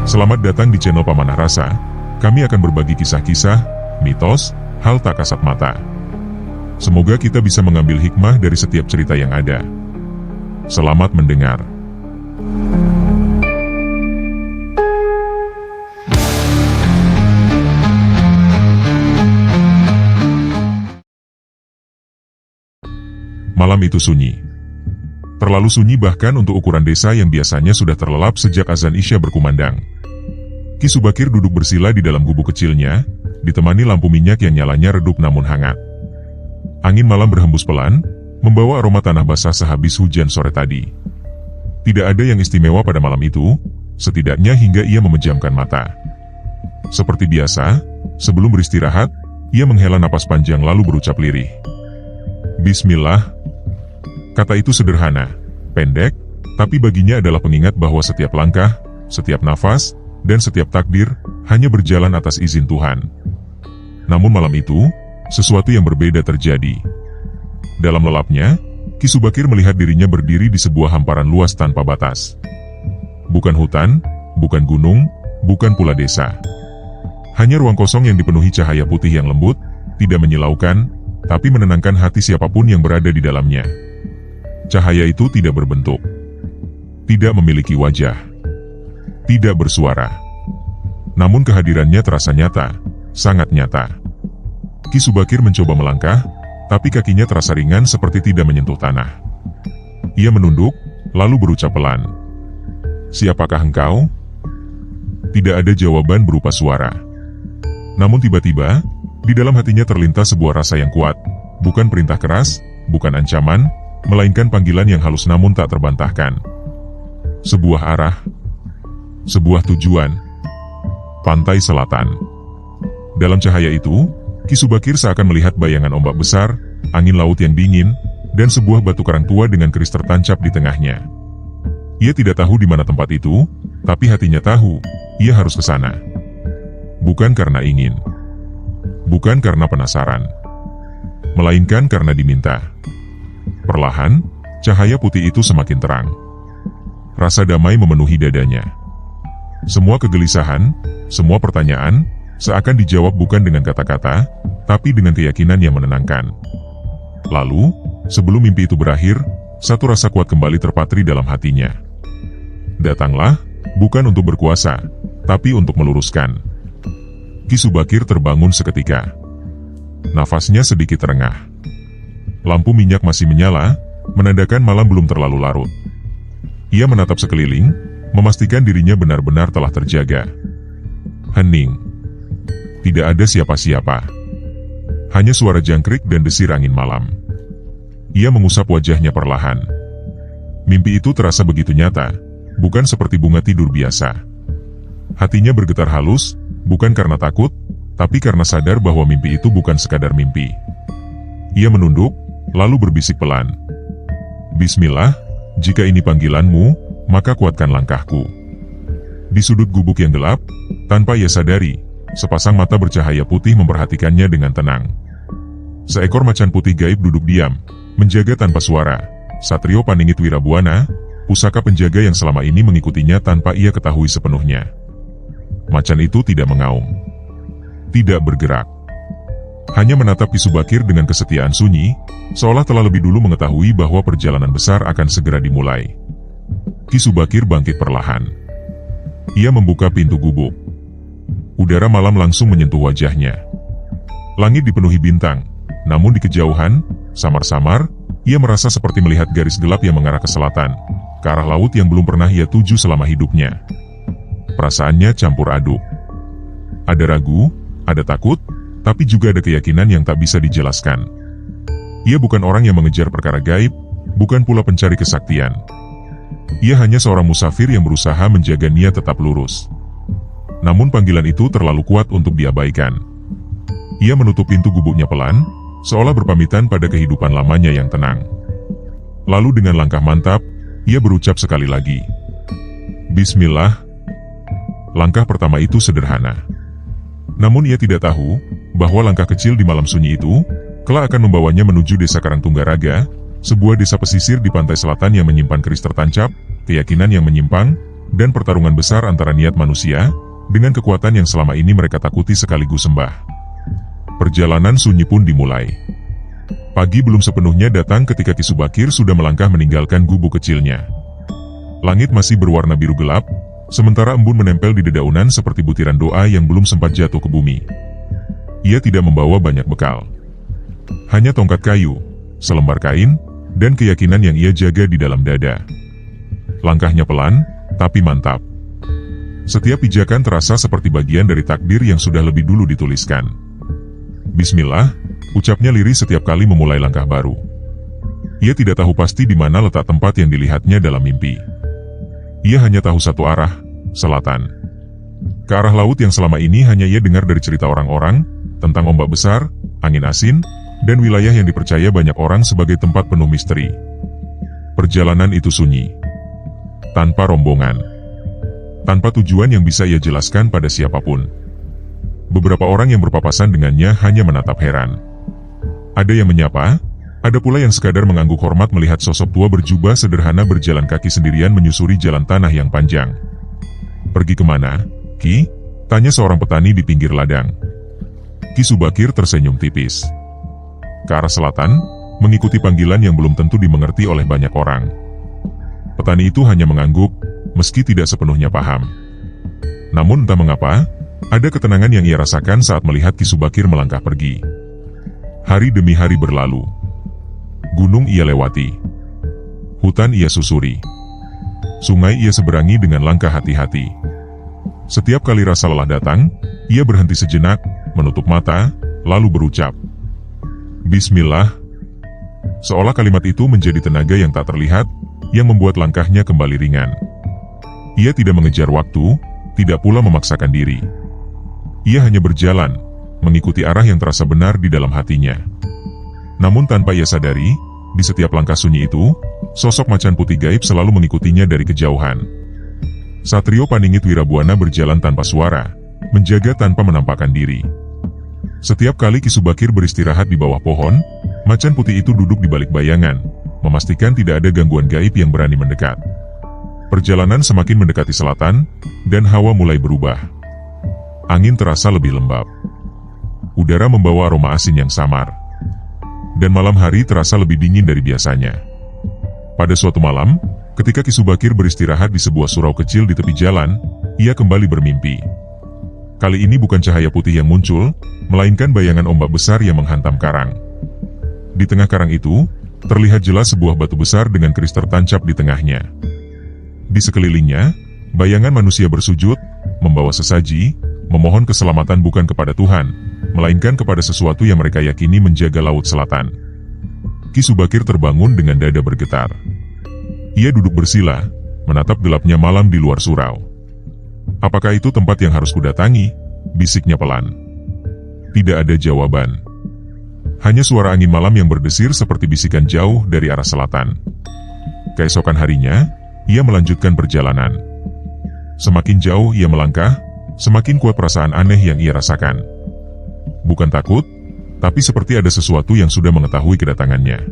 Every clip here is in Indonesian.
Selamat datang di channel Pamanah Rasa. Kami akan berbagi kisah-kisah, mitos, hal tak kasat mata. Semoga kita bisa mengambil hikmah dari setiap cerita yang ada. Selamat mendengar. Malam itu sunyi. Terlalu sunyi bahkan untuk ukuran desa yang biasanya sudah terlelap sejak azan Isya berkumandang. Ki Subakir duduk bersila di dalam gubuk kecilnya, ditemani lampu minyak yang nyalanya redup namun hangat. Angin malam berhembus pelan, membawa aroma tanah basah sehabis hujan sore tadi. Tidak ada yang istimewa pada malam itu, setidaknya hingga ia memejamkan mata. Seperti biasa, sebelum beristirahat, ia menghela napas panjang lalu berucap lirih. Bismillah. Kata itu sederhana, pendek, tapi baginya adalah pengingat bahwa setiap langkah, setiap nafas, dan setiap takdir hanya berjalan atas izin Tuhan. Namun malam itu, sesuatu yang berbeda terjadi. Dalam lelapnya, Ki Subakir melihat dirinya berdiri di sebuah hamparan luas tanpa batas. Bukan hutan, bukan gunung, bukan pula desa. Hanya ruang kosong yang dipenuhi cahaya putih yang lembut, tidak menyilaukan, tapi menenangkan hati siapapun yang berada di dalamnya. Cahaya itu tidak berbentuk, tidak memiliki wajah, tidak bersuara. Namun kehadirannya terasa nyata, sangat nyata. Ki Subakir mencoba melangkah, tapi kakinya terasa ringan seperti tidak menyentuh tanah. Ia menunduk, lalu berucap pelan. Siapakah engkau? Tidak ada jawaban berupa suara. Namun tiba-tiba, di dalam hatinya terlintas sebuah rasa yang kuat, bukan perintah keras, bukan ancaman, melainkan panggilan yang halus namun tak terbantahkan. Sebuah arah, sebuah tujuan, pantai selatan. Dalam cahaya itu, Ki Subakir seakan melihat bayangan ombak besar, angin laut yang dingin, dan sebuah batu karang tua dengan keris tertancap di tengahnya. Ia tidak tahu di mana tempat itu, tapi hatinya tahu, ia harus ke sana. Bukan karena ingin, bukan karena penasaran, melainkan karena diminta. Perlahan, cahaya putih itu semakin terang. Rasa damai memenuhi dadanya. Semua kegelisahan, semua pertanyaan, seakan dijawab bukan dengan kata-kata, tapi dengan keyakinan yang menenangkan. Lalu, sebelum mimpi itu berakhir, satu rasa kuat kembali terpatri dalam hatinya. Datanglah, bukan untuk berkuasa, tapi untuk meluruskan. Ki Subakir terbangun seketika. Nafasnya sedikit terengah. Lampu minyak masih menyala, menandakan malam belum terlalu larut. Ia menatap sekeliling, memastikan dirinya benar-benar telah terjaga. Hening. Tidak ada siapa-siapa. Hanya suara jangkrik dan desir angin malam. Ia mengusap wajahnya perlahan. Mimpi itu terasa begitu nyata, bukan seperti bunga tidur biasa. Hatinya bergetar halus, bukan karena takut, tapi karena sadar bahwa mimpi itu bukan sekadar mimpi. Ia menunduk, lalu berbisik pelan. Bismillah, jika ini panggilanmu, maka kuatkan langkahku. Di sudut gubuk yang gelap, tanpa ia sadari, sepasang mata bercahaya putih memperhatikannya dengan tenang. Seekor macan putih gaib duduk diam, menjaga tanpa suara. Satrio Paningit Wirabuana, pusaka penjaga yang selama ini mengikutinya tanpa ia ketahui sepenuhnya. Macan itu tidak mengaum, tidak bergerak. Hanya menatap Ki Subakir dengan kesetiaan sunyi, seolah telah lebih dulu mengetahui bahwa perjalanan besar akan segera dimulai. Ki Subakir bangkit perlahan. Ia membuka pintu gubuk. Udara malam langsung menyentuh wajahnya. Langit dipenuhi bintang, namun di kejauhan, samar-samar, ia merasa seperti melihat garis gelap yang mengarah ke selatan, ke arah laut yang belum pernah ia tuju selama hidupnya. Perasaannya campur aduk. Ada ragu, ada takut, tapi juga ada keyakinan yang tak bisa dijelaskan. Ia bukan orang yang mengejar perkara gaib, bukan pula pencari kesaktian. Ia hanya seorang musafir yang berusaha menjaga niat tetap lurus. Namun panggilan itu terlalu kuat untuk diabaikan. Ia menutup pintu gubuknya pelan, seolah berpamitan pada kehidupan lamanya yang tenang. Lalu dengan langkah mantap, ia berucap sekali lagi. Bismillah. Langkah pertama itu sederhana. Namun ia tidak tahu, bahwa langkah kecil di malam sunyi itu, kelak akan membawanya menuju desa Karangtunggaraga, sebuah desa pesisir di pantai selatan yang menyimpan keris tertancap, keyakinan yang menyimpang, dan pertarungan besar antara niat manusia dengan kekuatan yang selama ini mereka takuti sekaligus sembah. Perjalanan sunyi pun dimulai. Pagi belum sepenuhnya datang ketika Ki Subakir sudah melangkah meninggalkan gubuk kecilnya. Langit masih berwarna biru gelap, sementara embun menempel di dedaunan seperti butiran doa yang belum sempat jatuh ke bumi. Ia tidak membawa banyak bekal. Hanya tongkat kayu, selembar kain, dan keyakinan yang ia jaga di dalam dada. Langkahnya pelan, tapi mantap. Setiap pijakan terasa seperti bagian dari takdir yang sudah lebih dulu dituliskan. Bismillah, ucapnya lirih setiap kali memulai langkah baru. Ia tidak tahu pasti di mana letak tempat yang dilihatnya dalam mimpi. Ia hanya tahu satu arah, selatan. Ke arah laut yang selama ini hanya ia dengar dari cerita orang-orang, tentang ombak besar, angin asin, dan wilayah yang dipercaya banyak orang sebagai tempat penuh misteri. Perjalanan itu sunyi. Tanpa rombongan. Tanpa tujuan yang bisa ia jelaskan pada siapapun. Beberapa orang yang berpapasan dengannya hanya menatap heran. Ada yang menyapa, ada pula yang sekadar mengangguk hormat melihat sosok tua berjubah sederhana berjalan kaki sendirian menyusuri jalan tanah yang panjang. Pergi kemana, Ki? Tanya seorang petani di pinggir ladang. Ki Subakir tersenyum tipis. Ke arah selatan, mengikuti panggilan yang belum tentu dimengerti oleh banyak orang. Petani itu hanya mengangguk, meski tidak sepenuhnya paham. Namun entah mengapa, ada ketenangan yang ia rasakan saat melihat Ki Subakir melangkah pergi. Hari demi hari berlalu. Gunung ia lewati. Hutan ia susuri. Sungai ia seberangi dengan langkah hati-hati. Setiap kali rasa lelah datang, ia berhenti sejenak, menutup mata, lalu berucap, Bismillah. Seolah kalimat itu menjadi tenaga yang tak terlihat, yang membuat langkahnya kembali ringan. Ia tidak mengejar waktu, tidak pula memaksakan diri. Ia hanya berjalan, mengikuti arah yang terasa benar di dalam hatinya. Namun tanpa ia sadari, di setiap langkah sunyi itu, sosok macan putih gaib selalu mengikutinya dari kejauhan. Satrio Paningit Wirabuana berjalan tanpa suara, menjaga tanpa menampakkan diri. Setiap kali Ki Subakir beristirahat di bawah pohon, macan putih itu duduk di balik bayangan, memastikan tidak ada gangguan gaib yang berani mendekat. Perjalanan semakin mendekati selatan, dan hawa mulai berubah. Angin terasa lebih lembab. Udara membawa aroma asin yang samar. Dan malam hari terasa lebih dingin dari biasanya. Pada suatu malam, ketika Ki Subakir beristirahat di sebuah surau kecil di tepi jalan, ia kembali bermimpi. Kali ini bukan cahaya putih yang muncul, melainkan bayangan ombak besar yang menghantam karang. Di tengah karang itu, terlihat jelas sebuah batu besar dengan keris tertancap di tengahnya. Di sekelilingnya, bayangan manusia bersujud, membawa sesaji, memohon keselamatan bukan kepada Tuhan, melainkan kepada sesuatu yang mereka yakini menjaga laut selatan. Ki Subakir terbangun dengan dada bergetar. Ia duduk bersila, menatap gelapnya malam di luar surau. Apakah itu tempat yang harus kudatangi? Bisiknya pelan. Tidak ada jawaban. Hanya suara angin malam yang berdesir seperti bisikan jauh dari arah selatan. Keesokan harinya, ia melanjutkan perjalanan. Semakin jauh ia melangkah, semakin kuat perasaan aneh yang ia rasakan. Bukan takut, tapi seperti ada sesuatu yang sudah mengetahui kedatangannya.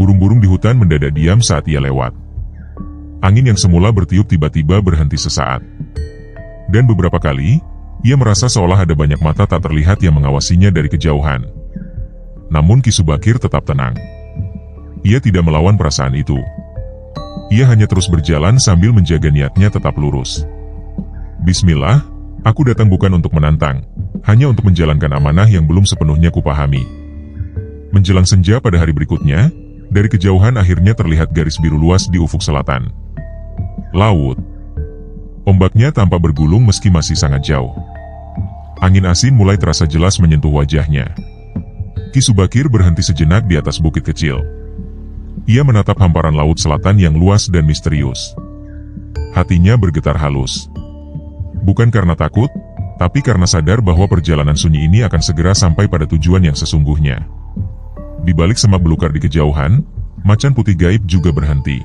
Burung-burung di hutan mendadak diam saat ia lewat. Angin yang semula bertiup tiba-tiba berhenti sesaat. Dan beberapa kali, ia merasa seolah ada banyak mata tak terlihat yang mengawasinya dari kejauhan. Namun Ki Subakir tetap tenang. Ia tidak melawan perasaan itu. Ia hanya terus berjalan sambil menjaga niatnya tetap lurus. Bismillah, aku datang bukan untuk menantang, hanya untuk menjalankan amanah yang belum sepenuhnya kupahami. Menjelang senja pada hari berikutnya, dari kejauhan akhirnya terlihat garis biru luas di ufuk selatan. Laut. Ombaknya tampak bergulung meski masih sangat jauh. Angin asin mulai terasa jelas menyentuh wajahnya. Ki Subakir berhenti sejenak di atas bukit kecil. Ia menatap hamparan laut selatan yang luas dan misterius. Hatinya bergetar halus. Bukan karena takut, tapi karena sadar bahwa perjalanan sunyi ini akan segera sampai pada tujuan yang sesungguhnya. Di balik semak belukar di kejauhan, macan putih gaib juga berhenti.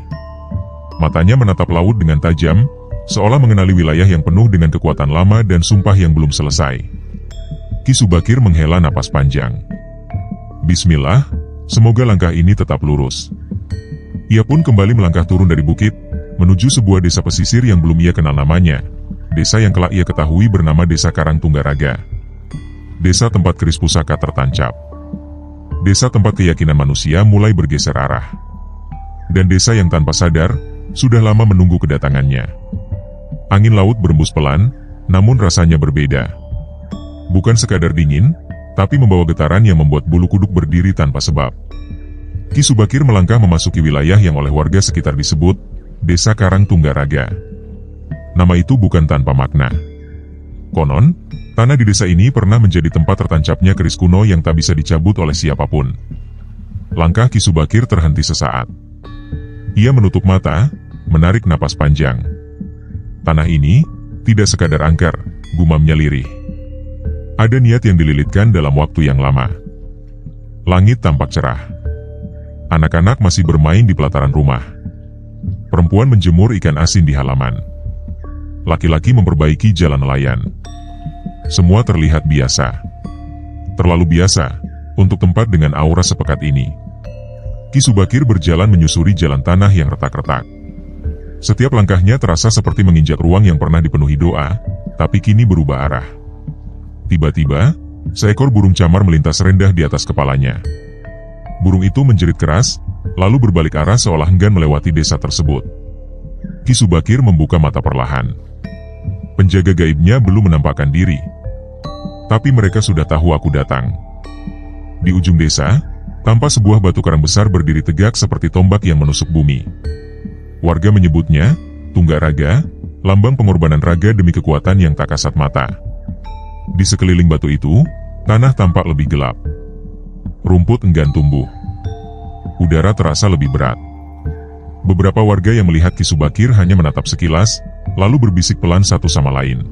Matanya menatap laut dengan tajam, seolah mengenali wilayah yang penuh dengan kekuatan lama dan sumpah yang belum selesai. Ki Subakir menghela napas panjang. Bismillah, semoga langkah ini tetap lurus. Ia pun kembali melangkah turun dari bukit, menuju sebuah desa pesisir yang belum ia kenal namanya. Desa yang kelak ia ketahui bernama Desa Karangtunggaraga. Desa tempat keris pusaka tertancap. Desa tempat keyakinan manusia mulai bergeser arah. Dan desa yang tanpa sadar, sudah lama menunggu kedatangannya. Angin laut berembus pelan, namun rasanya berbeda. Bukan sekadar dingin, tapi membawa getaran yang membuat bulu kuduk berdiri tanpa sebab. Ki Subakir melangkah memasuki wilayah yang oleh warga sekitar disebut Desa Karangtunggaraga. Nama itu bukan tanpa makna. Konon, tanah di desa ini pernah menjadi tempat tertancapnya keris kuno yang tak bisa dicabut oleh siapapun. Langkah Ki Subakir terhenti sesaat. Ia menutup mata, menarik napas panjang. Tanah ini tidak sekadar angker, gumamnya lirih. Ada niat yang dililitkan dalam waktu yang lama. Langit tampak cerah. Anak-anak masih bermain di pelataran rumah. Perempuan menjemur ikan asin di halaman. Laki-laki memperbaiki jalan nelayan. Semua terlihat biasa. Terlalu biasa untuk tempat dengan aura sepekat ini. Ki Subakir berjalan menyusuri jalan tanah yang retak-retak. Setiap langkahnya terasa seperti menginjak ruang yang pernah dipenuhi doa, tapi kini berubah arah. Tiba-tiba, seekor burung camar melintas rendah di atas kepalanya. Burung itu menjerit keras, lalu berbalik arah seolah enggan melewati desa tersebut. Ki Subakir membuka mata perlahan. Penjaga gaibnya belum menampakkan diri. Tapi mereka sudah tahu aku datang. Di ujung desa, tampak sebuah batu karang besar berdiri tegak seperti tombak yang menusuk bumi. Warga menyebutnya Tunggaraga, lambang pengorbanan raga demi kekuatan yang tak kasat mata. Di sekeliling batu itu, tanah tampak lebih gelap. Rumput enggan tumbuh. Udara terasa lebih berat. Beberapa warga yang melihat Ki Subakir hanya menatap sekilas, lalu berbisik pelan satu sama lain.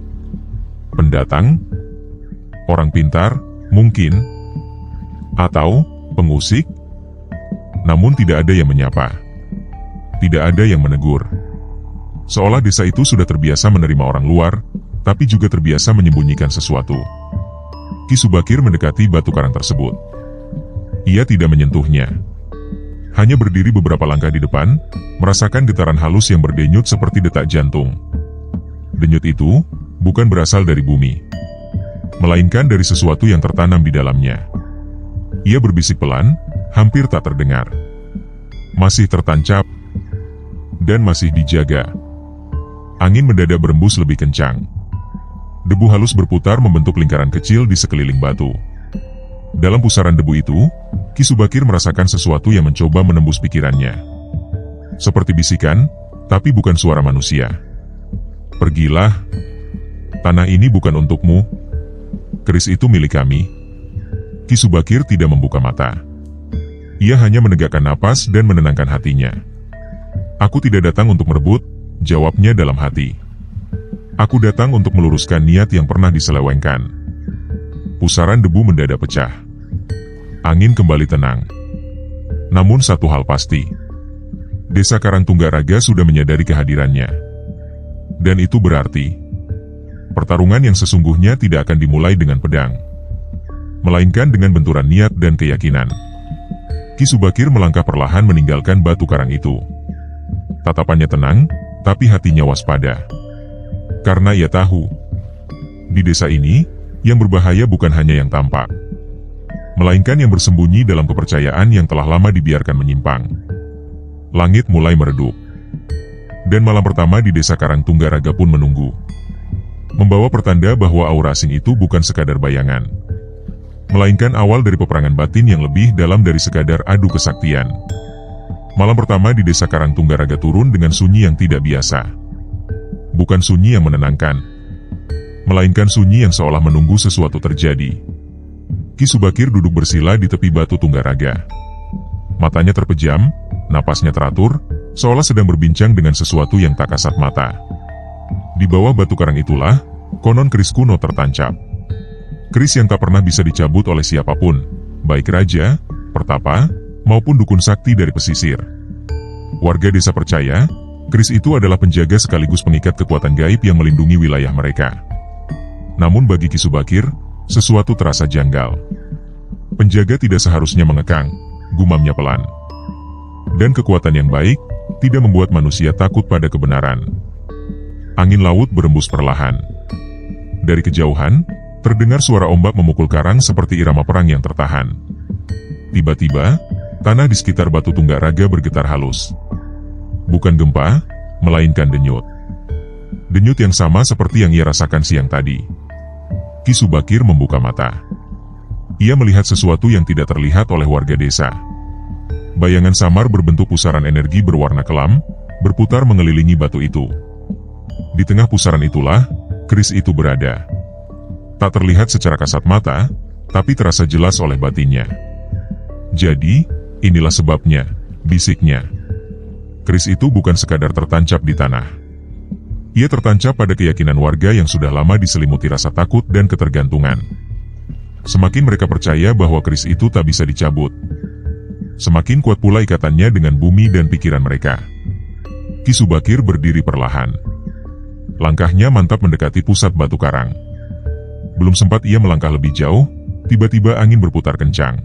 Pendatang? Orang pintar? Mungkin? Atau pengusik? Namun tidak ada yang menyapa. Tidak ada yang menegur. Seolah desa itu sudah terbiasa menerima orang luar, tapi juga terbiasa menyembunyikan sesuatu. Ki Subakir mendekati batu karang tersebut. Ia tidak menyentuhnya. Hanya berdiri beberapa langkah di depan, merasakan getaran halus yang berdenyut seperti detak jantung. Denyut itu bukan berasal dari bumi, melainkan dari sesuatu yang tertanam di dalamnya. Ia berbisik pelan, hampir tak terdengar. Masih tertancap, dan masih dijaga. Angin mendadak berembus lebih kencang. Debu halus berputar membentuk lingkaran kecil di sekeliling batu. Dalam pusaran debu itu, Ki Subakir merasakan sesuatu yang mencoba menembus pikirannya. Seperti bisikan, tapi bukan suara manusia. Pergilah. Tanah ini bukan untukmu. Keris itu milik kami. Ki Subakir tidak membuka mata. Ia hanya menegakkan napas dan menenangkan hatinya. Aku tidak datang untuk merebut, jawabnya dalam hati. Aku datang untuk meluruskan niat yang pernah diselewengkan. Pusaran debu mendadak pecah. Angin kembali tenang. Namun satu hal pasti. Desa Karangtunggaraga sudah menyadari kehadirannya. Dan itu berarti pertarungan yang sesungguhnya tidak akan dimulai dengan pedang, melainkan dengan benturan niat dan keyakinan. Ki Subakir melangkah perlahan meninggalkan batu karang itu. Tatapannya tenang, tapi hatinya waspada. Karena ia tahu, di desa ini, yang berbahaya bukan hanya yang tampak, melainkan yang bersembunyi dalam kepercayaan yang telah lama dibiarkan menyimpang. Langit mulai meredup. Dan malam pertama di Desa Karangtunggaraga pun menunggu. Membawa pertanda bahwa aura asing itu bukan sekadar bayangan, melainkan awal dari peperangan batin yang lebih dalam dari sekadar adu kesaktian. Malam pertama di Desa Karangtunggaraga turun dengan sunyi yang tidak biasa. Bukan sunyi yang menenangkan, melainkan sunyi yang seolah menunggu sesuatu terjadi. Ki Subakir duduk bersila di tepi batu Tunggaraga. Matanya terpejam, napasnya teratur, seolah sedang berbincang dengan sesuatu yang tak kasat mata. Di bawah batu karang itulah, konon keris kuno tertancap. Keris yang tak pernah bisa dicabut oleh siapapun, baik raja, pertapa, maupun dukun sakti dari pesisir. Warga desa percaya, keris itu adalah penjaga sekaligus pengikat kekuatan gaib yang melindungi wilayah mereka. Namun bagi Ki Subakir, sesuatu terasa janggal. Penjaga tidak seharusnya mengekang, gumamnya pelan. Dan kekuatan yang baik, tidak membuat manusia takut pada kebenaran. Angin laut berembus perlahan. Dari kejauhan, terdengar suara ombak memukul karang seperti irama perang yang tertahan. Tiba-tiba, tanah di sekitar Batu Tunggaraga bergetar halus. Bukan gempa, melainkan denyut. Denyut yang sama seperti yang ia rasakan siang tadi. Ki Subakir membuka mata. Ia melihat sesuatu yang tidak terlihat oleh warga desa. Bayangan samar berbentuk pusaran energi berwarna kelam, berputar mengelilingi batu itu. Di tengah pusaran itulah, keris itu berada. Tak terlihat secara kasat mata, tapi terasa jelas oleh batinnya. Jadi, inilah sebabnya, bisiknya. Keris itu bukan sekadar tertancap di tanah. Ia tertancap pada keyakinan warga yang sudah lama diselimuti rasa takut dan ketergantungan. Semakin mereka percaya bahwa keris itu tak bisa dicabut, semakin kuat pula ikatannya dengan bumi dan pikiran mereka. Ki Subakir berdiri perlahan. Langkahnya mantap mendekati pusat batu karang. Belum sempat ia melangkah lebih jauh, tiba-tiba angin berputar kencang.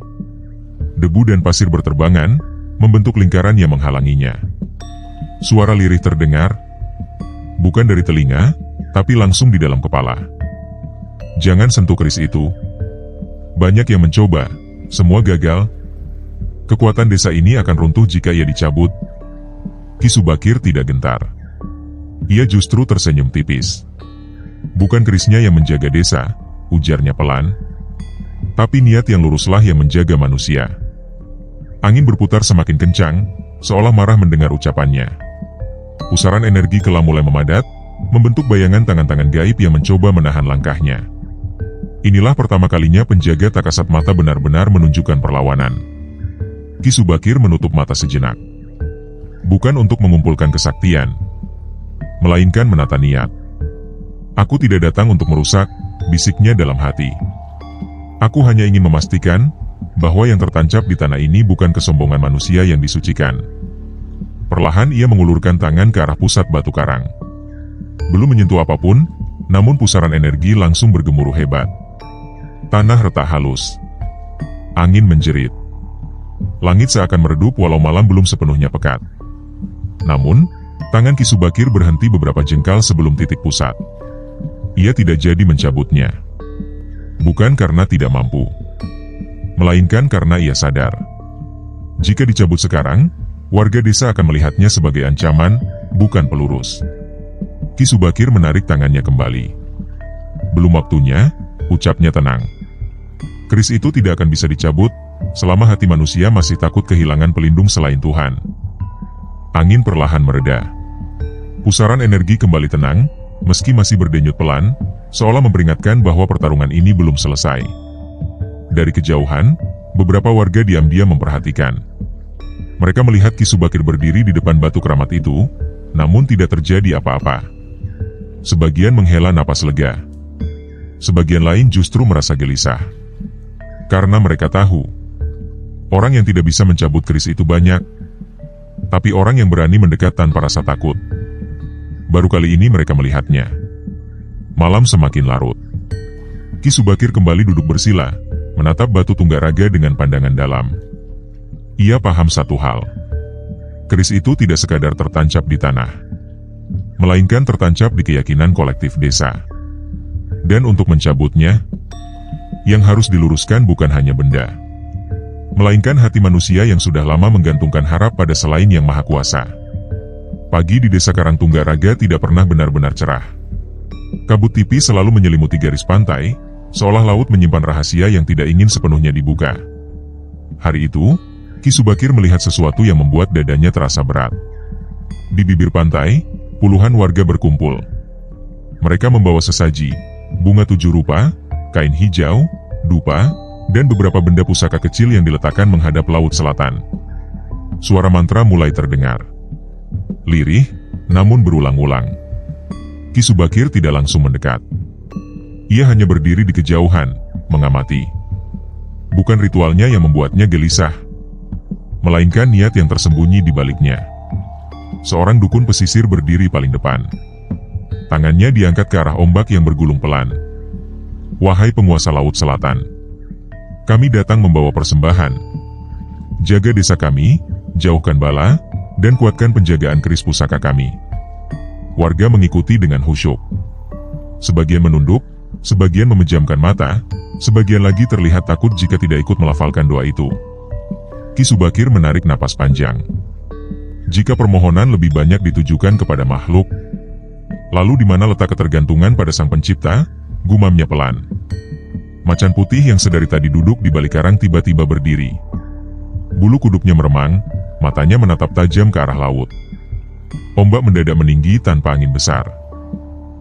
Debu dan pasir berterbangan, membentuk lingkaran yang menghalanginya. Suara lirih terdengar, bukan dari telinga, tapi langsung di dalam kepala. Jangan sentuh keris itu. Banyak yang mencoba, semua gagal. Kekuatan desa ini akan runtuh jika ia dicabut. Ki Subakir tidak gentar. Ia justru tersenyum tipis. Bukan kerisnya yang menjaga desa, ujarnya pelan. Tapi niat yang luruslah yang menjaga manusia. Angin berputar semakin kencang, seolah marah mendengar ucapannya. Pusaran energi kelam mulai memadat, membentuk bayangan tangan-tangan gaib yang mencoba menahan langkahnya. Inilah pertama kalinya penjaga tak kasat mata benar-benar menunjukkan perlawanan. Ki Subakir menutup mata sejenak. Bukan untuk mengumpulkan kesaktian, melainkan menata niat. Aku tidak datang untuk merusak, bisiknya dalam hati. Aku hanya ingin memastikan bahwa yang tertancap di tanah ini bukan kesombongan manusia yang disucikan. Perlahan ia mengulurkan tangan ke arah pusat batu karang. Belum menyentuh apapun, namun pusaran energi langsung bergemuruh hebat. Tanah retak halus. Angin menjerit. Langit seakan meredup walau malam belum sepenuhnya pekat. Namun, tangan Ki Subakir berhenti beberapa jengkal sebelum titik pusat. Ia tidak jadi mencabutnya. Bukan karena tidak mampu, melainkan karena ia sadar. Jika dicabut sekarang, warga desa akan melihatnya sebagai ancaman, bukan pelurus. Ki Subakir menarik tangannya kembali. Belum waktunya, ucapnya tenang. Keris itu tidak akan bisa dicabut, selama hati manusia masih takut kehilangan pelindung selain Tuhan. Angin perlahan mereda. Pusaran energi kembali tenang, meski masih berdenyut pelan, seolah memperingatkan bahwa pertarungan ini belum selesai. Dari kejauhan, beberapa warga diam-diam memperhatikan. Mereka melihat Ki Subakir berdiri di depan batu keramat itu, namun tidak terjadi apa-apa. Sebagian menghela napas lega. Sebagian lain justru merasa gelisah. Karena mereka tahu, orang yang tidak bisa mencabut keris itu banyak, tapi orang yang berani mendekat tanpa rasa takut. Baru kali ini mereka melihatnya. Malam semakin larut. Ki Subakir kembali duduk bersila, menatap Batu Tunggaraga dengan pandangan dalam. Ia paham satu hal. Keris itu tidak sekadar tertancap di tanah, melainkan tertancap di keyakinan kolektif desa. Dan untuk mencabutnya, yang harus diluruskan bukan hanya benda, melainkan hati manusia yang sudah lama menggantungkan harap pada selain Yang Maha Kuasa. Pagi di desa Karangtunggaraga tidak pernah benar-benar cerah. Kabut tipis selalu menyelimuti garis pantai, seolah laut menyimpan rahasia yang tidak ingin sepenuhnya dibuka. Hari itu, Ki Subakir melihat sesuatu yang membuat dadanya terasa berat. Di bibir pantai, puluhan warga berkumpul. Mereka membawa sesaji, bunga 7 rupa, kain hijau, dupa, dan beberapa benda pusaka kecil yang diletakkan menghadap laut selatan. Suara mantra mulai terdengar. Lirih, namun berulang-ulang. Ki Subakir tidak langsung mendekat. Ia hanya berdiri di kejauhan, mengamati. Bukan ritualnya yang membuatnya gelisah, melainkan niat yang tersembunyi di baliknya. Seorang dukun pesisir berdiri paling depan. Tangannya diangkat ke arah ombak yang bergulung pelan. Wahai penguasa laut selatan, kami datang membawa persembahan. Jaga desa kami, jauhkan bala, dan kuatkan penjagaan keris pusaka kami." Warga mengikuti dengan khusyuk. Sebagian menunduk, sebagian memejamkan mata, sebagian lagi terlihat takut jika tidak ikut melafalkan doa itu. Ki Subakir menarik napas panjang. Jika permohonan lebih banyak ditujukan kepada makhluk, lalu di mana letak ketergantungan pada Sang Pencipta? Gumamnya pelan. Macan putih yang sedari tadi duduk di balik karang tiba-tiba berdiri. Bulu kuduknya meremang, matanya menatap tajam ke arah laut. Ombak mendadak meninggi tanpa angin besar.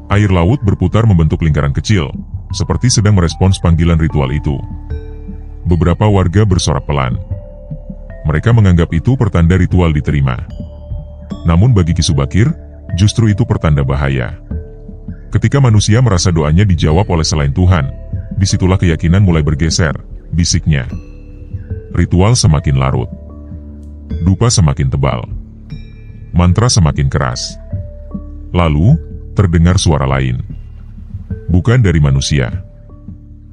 Air laut berputar membentuk lingkaran kecil, seperti sedang merespons panggilan ritual itu. Beberapa warga bersorak pelan. Mereka menganggap itu pertanda ritual diterima. Namun bagi Ki Subakir, justru itu pertanda bahaya. Ketika manusia merasa doanya dijawab oleh selain Tuhan, disitulah keyakinan mulai bergeser, bisiknya. Ritual semakin larut. Dupa semakin tebal. Mantra semakin keras. Lalu, terdengar suara lain. Bukan dari manusia.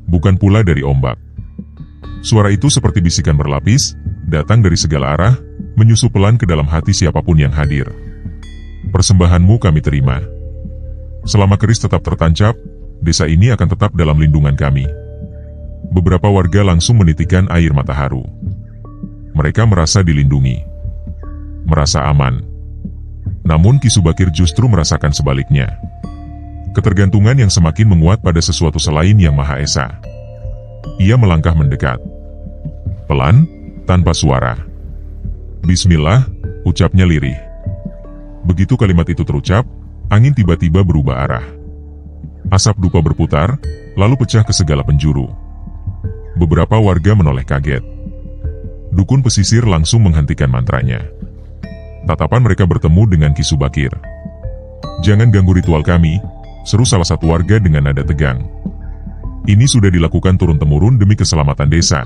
Bukan pula dari ombak. Suara itu seperti bisikan berlapis, datang dari segala arah, menyusup pelan ke dalam hati siapapun yang hadir. "Persembahanmu kami terima. Selama keris tetap tertancap, desa ini akan tetap dalam lindungan kami." Beberapa warga langsung menitikkan air mata haru. Mereka merasa dilindungi. Merasa aman. Namun Ki Subakir justru merasakan sebaliknya. Ketergantungan yang semakin menguat pada sesuatu selain Yang Maha Esa. Ia melangkah mendekat. Pelan, tanpa suara. "Bismillah," ucapnya lirih. Begitu kalimat itu terucap, angin tiba-tiba berubah arah. Asap dupa berputar, lalu pecah ke segala penjuru. Beberapa warga menoleh kaget. Dukun pesisir langsung menghentikan mantranya. Tatapan mereka bertemu dengan Ki Subakir. "Jangan ganggu ritual kami," seru salah satu warga dengan nada tegang. "Ini sudah dilakukan turun-temurun demi keselamatan desa."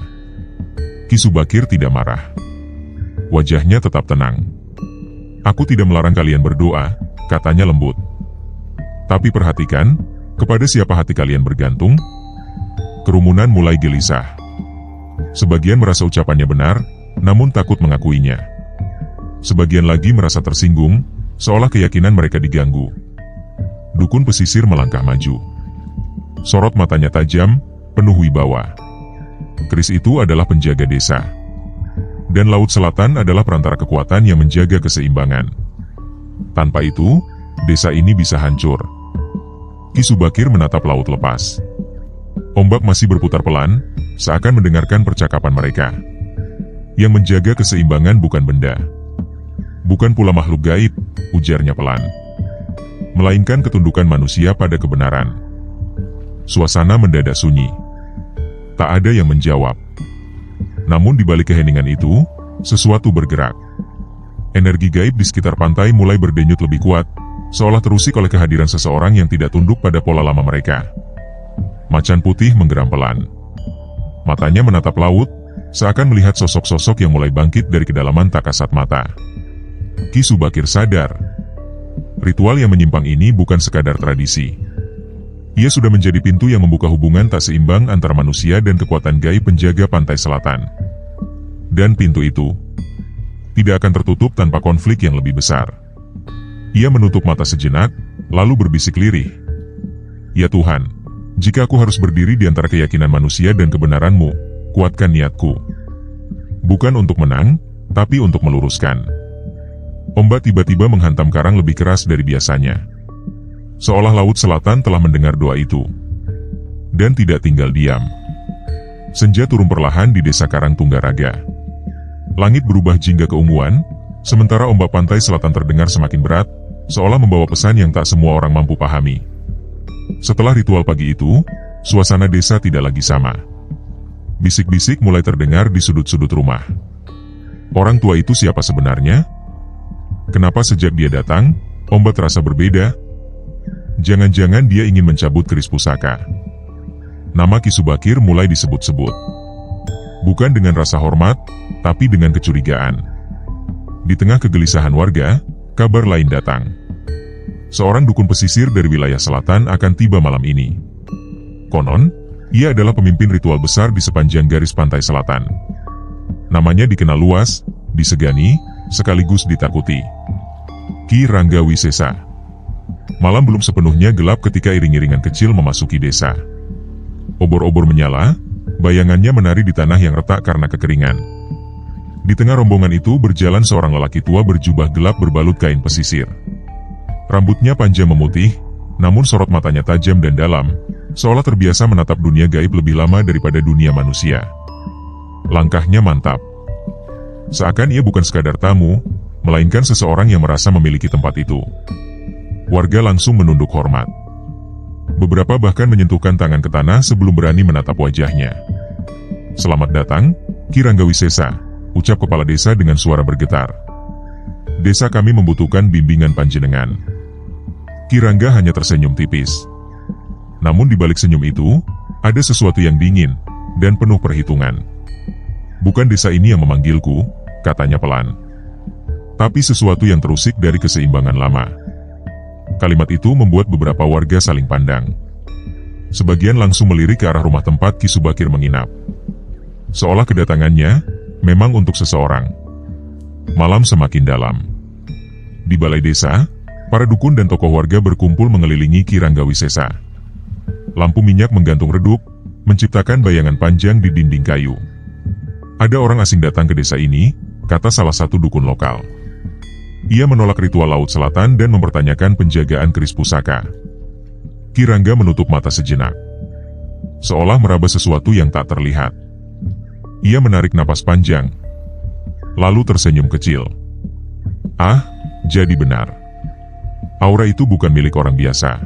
Ki Subakir tidak marah. Wajahnya tetap tenang. "Aku tidak melarang kalian berdoa," katanya lembut. "Tapi perhatikan, kepada siapa hati kalian bergantung." Kerumunan mulai gelisah. Sebagian merasa ucapannya benar, namun takut mengakuinya. Sebagian lagi merasa tersinggung, seolah keyakinan mereka diganggu. Dukun pesisir melangkah maju. Sorot matanya tajam, penuh wibawa. Keris itu adalah penjaga desa. Dan Laut Selatan adalah perantara kekuatan yang menjaga keseimbangan. Tanpa itu, desa ini bisa hancur. Ki Subakir menatap laut lepas. Ombak masih berputar pelan, seakan mendengarkan percakapan mereka. Yang menjaga keseimbangan bukan benda. Bukan pula makhluk gaib, ujarnya pelan. Melainkan ketundukan manusia pada kebenaran. Suasana mendadak sunyi. Tak ada yang menjawab. Namun di balik keheningan itu, sesuatu bergerak. Energi gaib di sekitar pantai mulai berdenyut lebih kuat, seolah terusik oleh kehadiran seseorang yang tidak tunduk pada pola lama mereka. Macan putih menggeram pelan. Matanya menatap laut, seakan melihat sosok-sosok yang mulai bangkit dari kedalaman tak kasat mata. Ki Subakir sadar. Ritual yang menyimpang ini bukan sekadar tradisi. Ia sudah menjadi pintu yang membuka hubungan tak seimbang antara manusia dan kekuatan gaib penjaga pantai selatan. Dan pintu itu tidak akan tertutup tanpa konflik yang lebih besar. Ia menutup mata sejenak, lalu berbisik lirih. "Ya Tuhan, jika aku harus berdiri di antara keyakinan manusia dan kebenaran-Mu, kuatkan niatku. Bukan untuk menang, tapi untuk meluruskan." Ombak tiba-tiba menghantam karang lebih keras dari biasanya. Seolah Laut Selatan telah mendengar doa itu. Dan tidak tinggal diam. Senja turun perlahan di desa Karang Tunggaraga. Langit berubah jingga keunguan, sementara ombak pantai selatan terdengar semakin berat, seolah membawa pesan yang tak semua orang mampu pahami. Setelah ritual pagi itu, suasana desa tidak lagi sama. Bisik-bisik mulai terdengar di sudut-sudut rumah. Orang tua itu siapa sebenarnya? Kenapa sejak dia datang, ombak terasa berbeda? Jangan-jangan dia ingin mencabut keris pusaka. Nama Ki Subakir mulai disebut-sebut. Bukan dengan rasa hormat, tapi dengan kecurigaan. Di tengah kegelisahan warga, kabar lain datang. Seorang dukun pesisir dari wilayah selatan akan tiba malam ini. Konon, ia adalah pemimpin ritual besar di sepanjang garis pantai selatan. Namanya dikenal luas, disegani, sekaligus ditakuti. Ki Rangga Wisesa. Malam belum sepenuhnya gelap ketika iring-iringan kecil memasuki desa. Obor-obor menyala, bayangannya menari di tanah yang retak karena kekeringan. Di tengah rombongan itu berjalan seorang lelaki tua berjubah gelap berbalut kain pesisir. Rambutnya panjang memutih, namun sorot matanya tajam dan dalam, seolah terbiasa menatap dunia gaib lebih lama daripada dunia manusia. Langkahnya mantap. Seakan ia bukan sekadar tamu, melainkan seseorang yang merasa memiliki tempat itu. Warga langsung menunduk hormat. Beberapa bahkan menyentuhkan tangan ke tanah sebelum berani menatap wajahnya. "Selamat datang, Ki Rangga Wisesa," ucap kepala desa dengan suara bergetar. "Desa kami membutuhkan bimbingan panjenengan." Ki Rangga hanya tersenyum tipis. Namun di balik senyum itu, ada sesuatu yang dingin dan penuh perhitungan. "Bukan desa ini yang memanggilku," katanya pelan. "Tapi sesuatu yang terusik dari keseimbangan lama." Kalimat itu membuat beberapa warga saling pandang. Sebagian langsung melirik ke arah rumah tempat Ki Subakir menginap. Seolah kedatangannya memang untuk seseorang. Malam semakin dalam. Di balai desa, para dukun dan tokoh warga berkumpul mengelilingi Ki Rangga Wisesa. Lampu minyak menggantung redup, menciptakan bayangan panjang di dinding kayu. "Ada orang asing datang ke desa ini," kata salah satu dukun lokal. Ia menolak ritual Laut Selatan dan mempertanyakan penjagaan keris pusaka. Ki Rangga menutup mata sejenak, seolah meraba sesuatu yang tak terlihat. Ia menarik napas panjang, lalu tersenyum kecil. "Ah, jadi benar. Aura itu bukan milik orang biasa."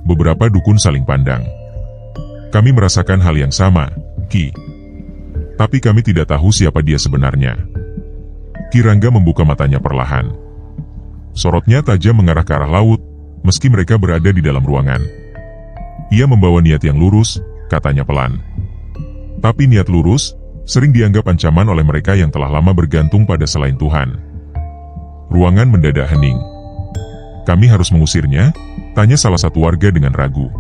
Beberapa dukun saling pandang. "Kami merasakan hal yang sama, Ki. Tapi kami tidak tahu siapa dia sebenarnya." Ki Rangga membuka matanya perlahan. Sorotnya tajam mengarah ke arah laut, meski mereka berada di dalam ruangan. "Ia membawa niat yang lurus," katanya pelan. "Tapi niat lurus sering dianggap ancaman oleh mereka yang telah lama bergantung pada selain Tuhan." Ruangan mendadak hening. "Kami harus mengusirnya?" tanya salah satu warga dengan ragu.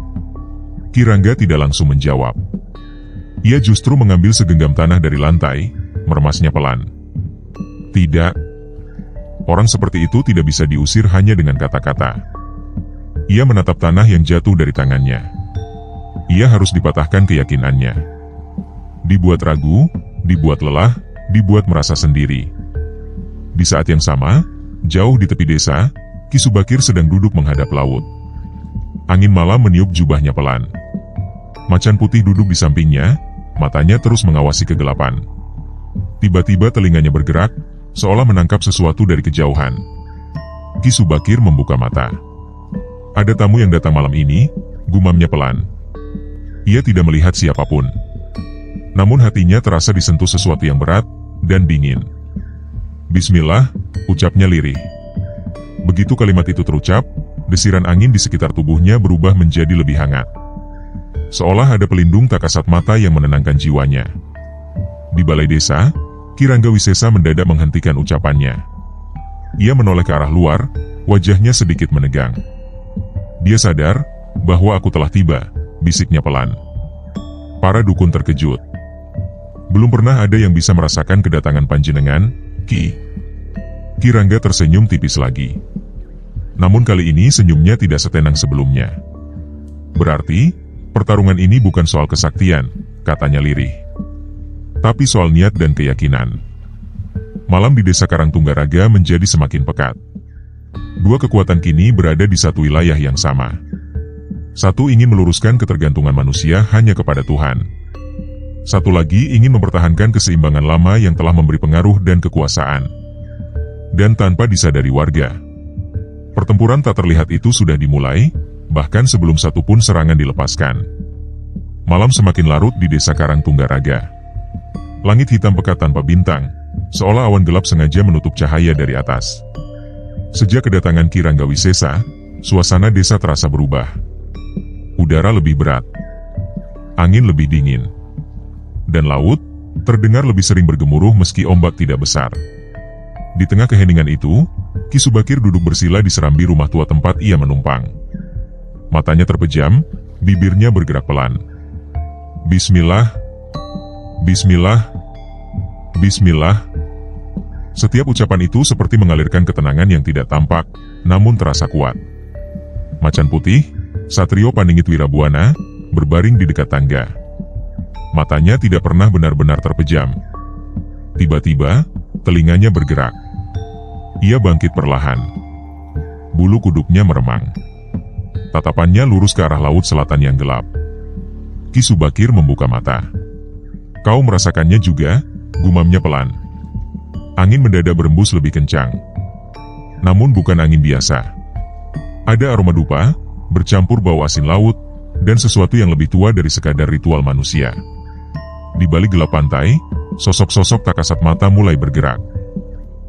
Ki Rangga tidak langsung menjawab. Ia justru mengambil segenggam tanah dari lantai, meremasnya pelan. "Tidak. Orang seperti itu tidak bisa diusir hanya dengan kata-kata." Ia menatap tanah yang jatuh dari tangannya. Ia harus dipatahkan keyakinannya. Dibuat ragu, dibuat lelah, dibuat merasa sendiri. Di saat yang sama, jauh di tepi desa, Ki Subakir sedang duduk menghadap laut. Angin malam meniup jubahnya pelan. Macan putih duduk di sampingnya, matanya terus mengawasi kegelapan. Tiba-tiba telinganya bergerak, seolah menangkap sesuatu dari kejauhan. Ki Subakir membuka mata. "Ada tamu yang datang malam ini," gumamnya pelan. Ia tidak melihat siapapun. Namun hatinya terasa disentuh sesuatu yang berat dan dingin. "Bismillah," ucapnya lirih. Begitu kalimat itu terucap, desiran angin di sekitar tubuhnya berubah menjadi lebih hangat. Seolah ada pelindung tak kasat mata yang menenangkan jiwanya. Di balai desa, Ki Rangga Wisesa mendadak menghentikan ucapannya. Ia menoleh ke arah luar, wajahnya sedikit menegang. "Dia sadar bahwa aku telah tiba," bisiknya pelan. Para dukun terkejut. "Belum pernah ada yang bisa merasakan kedatangan panjenengan, Ki." Ki Rangga tersenyum tipis lagi. Namun kali ini senyumnya tidak setenang sebelumnya. "Berarti, pertarungan ini bukan soal kesaktian," katanya lirih. "Tapi soal niat dan keyakinan." Malam di desa Karangtunggaraga menjadi semakin pekat. Dua kekuatan kini berada di satu wilayah yang sama. Satu ingin meluruskan ketergantungan manusia hanya kepada Tuhan. Satu lagi ingin mempertahankan keseimbangan lama yang telah memberi pengaruh dan kekuasaan. Dan tanpa disadari warga, pertempuran tak terlihat itu sudah dimulai, bahkan sebelum satu pun serangan dilepaskan. Malam semakin larut di desa Karangtunggaraga. Langit hitam pekat tanpa bintang, seolah awan gelap sengaja menutup cahaya dari atas. Sejak kedatangan Ki Rangga Wisesa, suasana desa terasa berubah. Udara lebih berat, angin lebih dingin, dan laut terdengar lebih sering bergemuruh meski ombak tidak besar. Di tengah keheningan itu, Ki Subakir duduk bersila di serambi rumah tua tempat ia menumpang. Matanya terpejam, bibirnya bergerak pelan. "Bismillah, Bismillah, Bismillah." Setiap ucapan itu seperti mengalirkan ketenangan yang tidak tampak, namun terasa kuat. Macan putih, Satrio Paningit Wirabuana, berbaring di dekat tangga. Matanya tidak pernah benar-benar terpejam. Tiba-tiba, telinganya bergerak. Ia bangkit perlahan. Bulu kuduknya meremang. Tatapannya lurus ke arah laut selatan yang gelap. Ki Subakir membuka mata. "Kau merasakannya juga?" gumamnya pelan. Angin mendadak berembus lebih kencang. Namun bukan angin biasa. Ada aroma dupa, bercampur bau asin laut, dan sesuatu yang lebih tua dari sekadar ritual manusia. Di balik gelap pantai, sosok-sosok tak kasat mata mulai bergerak.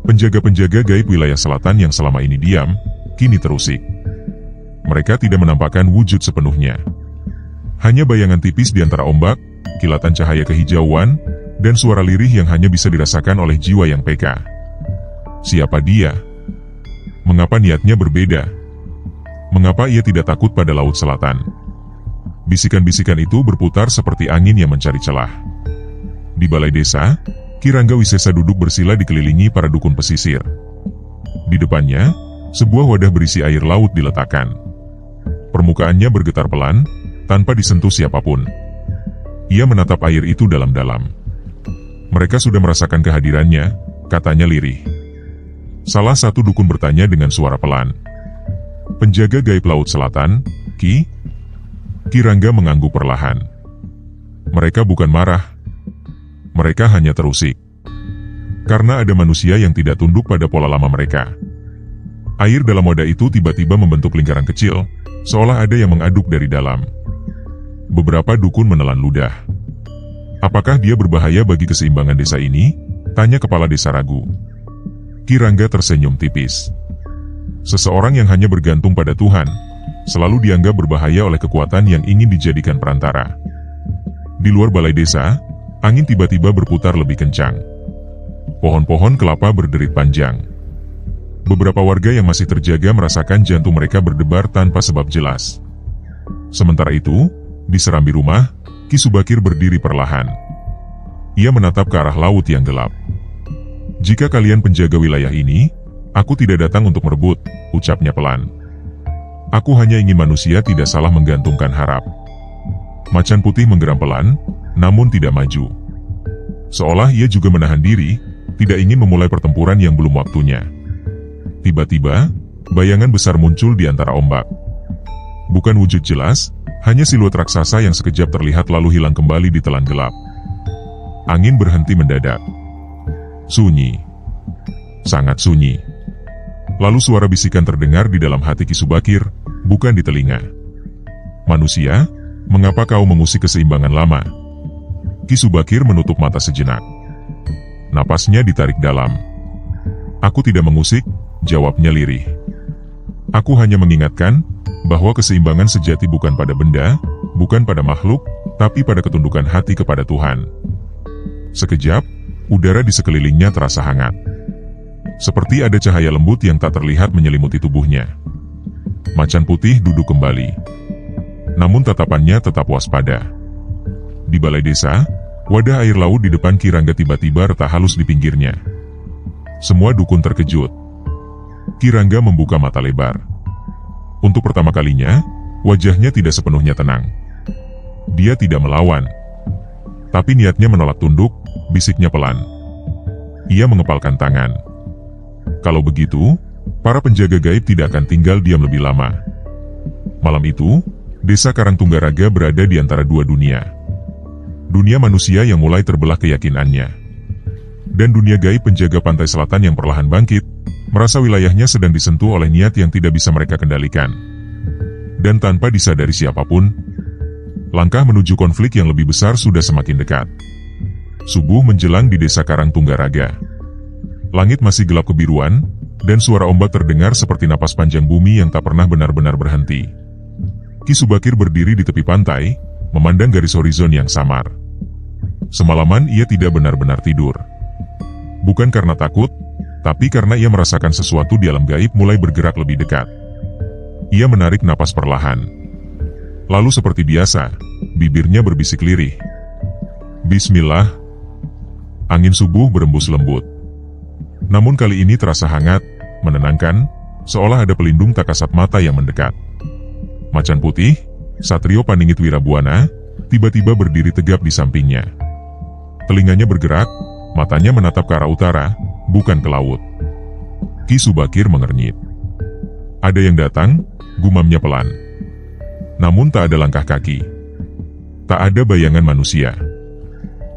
Penjaga-penjaga gaib wilayah selatan yang selama ini diam, kini terusik. Mereka tidak menampakkan wujud sepenuhnya. Hanya bayangan tipis di antara ombak, kilatan cahaya kehijauan, dan suara lirih yang hanya bisa dirasakan oleh jiwa yang peka. Siapa dia? Mengapa niatnya berbeda? Mengapa ia tidak takut pada Laut Selatan? Bisikan-bisikan itu berputar seperti angin yang mencari celah. Di balai desa, Ki Rangga Wisesa duduk bersila dikelilingi para dukun pesisir. Di depannya, sebuah wadah berisi air laut diletakkan. Permukaannya bergetar pelan, tanpa disentuh siapapun. Ia menatap air itu dalam-dalam. Mereka sudah merasakan kehadirannya, katanya lirih. Salah satu dukun bertanya dengan suara pelan. "Penjaga gaib Laut Selatan, Ki?" Ki Rangga mengangguk perlahan. Mereka bukan marah. Mereka hanya terusik. Karena ada manusia yang tidak tunduk pada pola lama mereka. Air dalam wadah itu tiba-tiba membentuk lingkaran kecil, seolah ada yang mengaduk dari dalam. Beberapa dukun menelan ludah. "Apakah dia berbahaya bagi keseimbangan desa ini?" tanya kepala desa ragu. Ki Rangga tersenyum tipis. Seseorang yang hanya bergantung pada Tuhan, selalu dianggap berbahaya oleh kekuatan yang ingin dijadikan perantara. Di luar balai desa, angin tiba-tiba berputar lebih kencang. Pohon-pohon kelapa berderit panjang. Beberapa warga yang masih terjaga merasakan jantung mereka berdebar tanpa sebab jelas. Sementara itu, di serambi rumah, Ki Subakir berdiri perlahan. Ia menatap ke arah laut yang gelap. "Jika kalian penjaga wilayah ini, aku tidak datang untuk merebut," ucapnya pelan. "Aku hanya ingin manusia tidak salah menggantungkan harap." Macan putih menggeram pelan, namun tidak maju. Seolah ia juga menahan diri, tidak ingin memulai pertempuran yang belum waktunya. Tiba-tiba, bayangan besar muncul di antara ombak. Bukan wujud jelas, hanya siluet raksasa yang sekejap terlihat lalu hilang kembali di telan gelap. Angin berhenti mendadak. Sunyi. Sangat sunyi. Lalu suara bisikan terdengar di dalam hati Ki Subakir, bukan di telinga. "Manusia, mengapa kau mengusik keseimbangan lama?" Ki Subakir menutup mata sejenak. Napasnya ditarik dalam. "Aku tidak mengusik," jawabnya lirih. "Aku hanya mengingatkan bahwa keseimbangan sejati bukan pada benda, bukan pada makhluk, tapi pada ketundukan hati kepada Tuhan." Sekejap, udara di sekelilingnya terasa hangat. Seperti ada cahaya lembut yang tak terlihat menyelimuti tubuhnya. Macan putih duduk kembali. Namun tatapannya tetap waspada. Di balai desa, wadah air laut di depan Ki Rangga tiba-tiba retak halus di pinggirnya. Semua dukun terkejut. Ki Rangga membuka mata lebar. Untuk pertama kalinya, wajahnya tidak sepenuhnya tenang. Dia tidak melawan. Tapi niatnya menolak tunduk, bisiknya pelan. Ia mengepalkan tangan. Kalau begitu, para penjaga gaib tidak akan tinggal diam lebih lama. Malam itu, desa Karangtunggaraga berada di antara dua dunia. Dunia manusia yang mulai terbelah keyakinannya. Dan dunia gaib penjaga pantai selatan yang perlahan bangkit, merasa wilayahnya sedang disentuh oleh niat yang tidak bisa mereka kendalikan. Dan tanpa disadari siapapun, langkah menuju konflik yang lebih besar sudah semakin dekat. Subuh menjelang di desa Karangtunggaraga. Langit masih gelap kebiruan, dan suara ombak terdengar seperti napas panjang bumi yang tak pernah benar-benar berhenti. Ki Subakir berdiri di tepi pantai, memandang garis horizon yang samar. Semalaman ia tidak benar-benar tidur. Bukan karena takut, tapi karena ia merasakan sesuatu di alam gaib mulai bergerak lebih dekat. Ia menarik napas perlahan. Lalu seperti biasa, bibirnya berbisik lirih. Bismillah. Angin subuh berembus lembut. Namun kali ini terasa hangat, menenangkan, seolah ada pelindung tak kasat mata yang mendekat. Macan putih, Satrio Paningit Wirabuana, tiba-tiba berdiri tegap di sampingnya. Telinganya bergerak, matanya menatap ke arah utara, bukan ke laut. Ki Subakir mengernyit. Ada yang datang, gumamnya pelan. Namun tak ada langkah kaki. Tak ada bayangan manusia.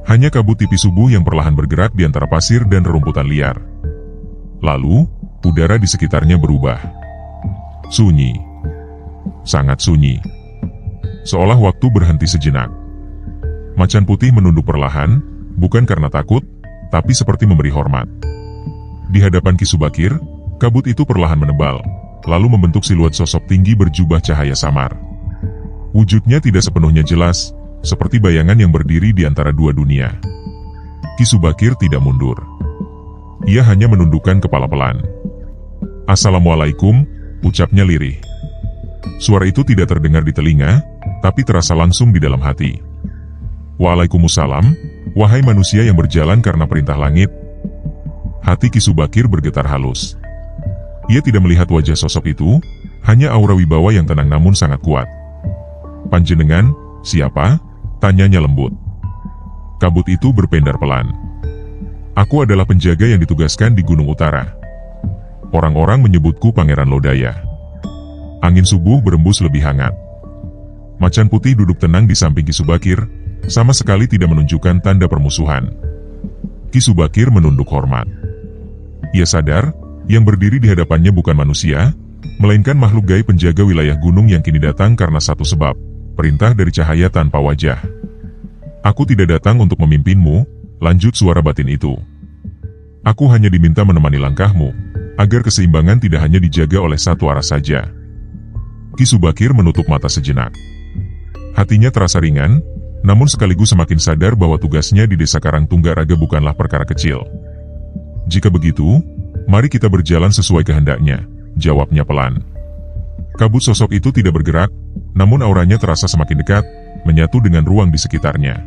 Hanya kabut tipis subuh yang perlahan bergerak di antara pasir dan rerumputan liar. Lalu, udara di sekitarnya berubah. Sunyi. Sangat sunyi. Seolah waktu berhenti sejenak. Macan putih menunduk perlahan, bukan karena takut, tapi seperti memberi hormat. Di hadapan Ki Subakir, kabut itu perlahan menebal, lalu membentuk siluet sosok tinggi berjubah cahaya samar. Wujudnya tidak sepenuhnya jelas, seperti bayangan yang berdiri di antara dua dunia. Ki Subakir tidak mundur. Ia hanya menundukkan kepala pelan. "Assalamualaikum," ucapnya lirih. Suara itu tidak terdengar di telinga, tapi terasa langsung di dalam hati. "Waalaikumsalam, wahai manusia yang berjalan karena perintah langit." Hati Ki Subakir bergetar halus. Ia tidak melihat wajah sosok itu, hanya aura wibawa yang tenang namun sangat kuat. "Panjenengan, siapa?" tanyanya lembut. Kabut itu berpendar pelan. "Aku adalah penjaga yang ditugaskan di Gunung Utara. Orang-orang menyebutku Pangeran Lodaya." Angin subuh berembus lebih hangat. Macan putih duduk tenang di samping Ki Subakir, sama sekali tidak menunjukkan tanda permusuhan. Ki Subakir menunduk hormat. Ia sadar, yang berdiri di hadapannya bukan manusia, melainkan makhluk gaib penjaga wilayah gunung yang kini datang karena satu sebab, perintah dari cahaya tanpa wajah. "Aku tidak datang untuk memimpinmu," lanjut suara batin itu. "Aku hanya diminta menemani langkahmu, agar keseimbangan tidak hanya dijaga oleh satu arah saja." Ki Subakir menutup mata sejenak. Hatinya terasa ringan, namun sekaligus semakin sadar bahwa tugasnya di Desa Karangtunggaraga bukanlah perkara kecil. "Jika begitu, mari kita berjalan sesuai kehendaknya," jawabnya pelan. Kabut sosok itu tidak bergerak, namun auranya terasa semakin dekat, menyatu dengan ruang di sekitarnya.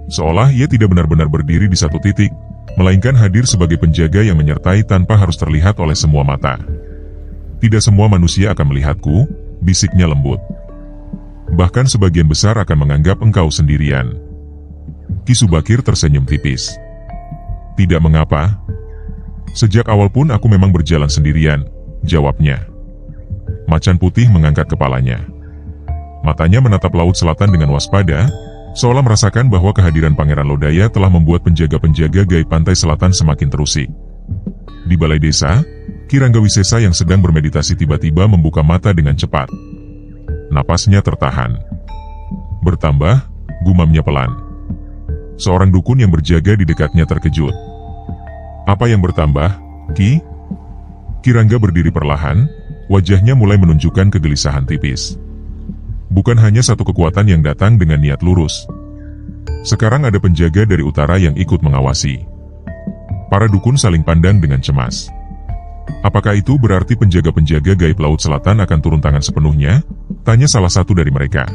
Seolah ia tidak benar-benar berdiri di satu titik, melainkan hadir sebagai penjaga yang menyertai tanpa harus terlihat oleh semua mata. "Tidak semua manusia akan melihatku," bisiknya lembut. "Bahkan sebagian besar akan menganggap engkau sendirian." Ki Subakir tersenyum tipis. "Tidak mengapa. Sejak awal pun aku memang berjalan sendirian," jawabnya. Macan putih mengangkat kepalanya. Matanya menatap laut selatan dengan waspada, seolah merasakan bahwa kehadiran Pangeran Lodaya telah membuat penjaga-penjaga gaib pantai selatan semakin terusik. Di balai desa, Ki Ranggawisesa yang sedang bermeditasi tiba-tiba membuka mata dengan cepat. Napasnya tertahan. "Bertambah," gumamnya pelan. Seorang dukun yang berjaga di dekatnya terkejut. "Apa yang bertambah, Ki?" Ki Rangga berdiri perlahan, wajahnya mulai menunjukkan kegelisahan tipis. Bukan hanya satu kekuatan yang datang dengan niat lurus. Sekarang ada penjaga dari utara yang ikut mengawasi. Para dukun saling pandang dengan cemas. "Apakah itu berarti penjaga-penjaga gaib Laut Selatan akan turun tangan sepenuhnya?" tanya salah satu dari mereka.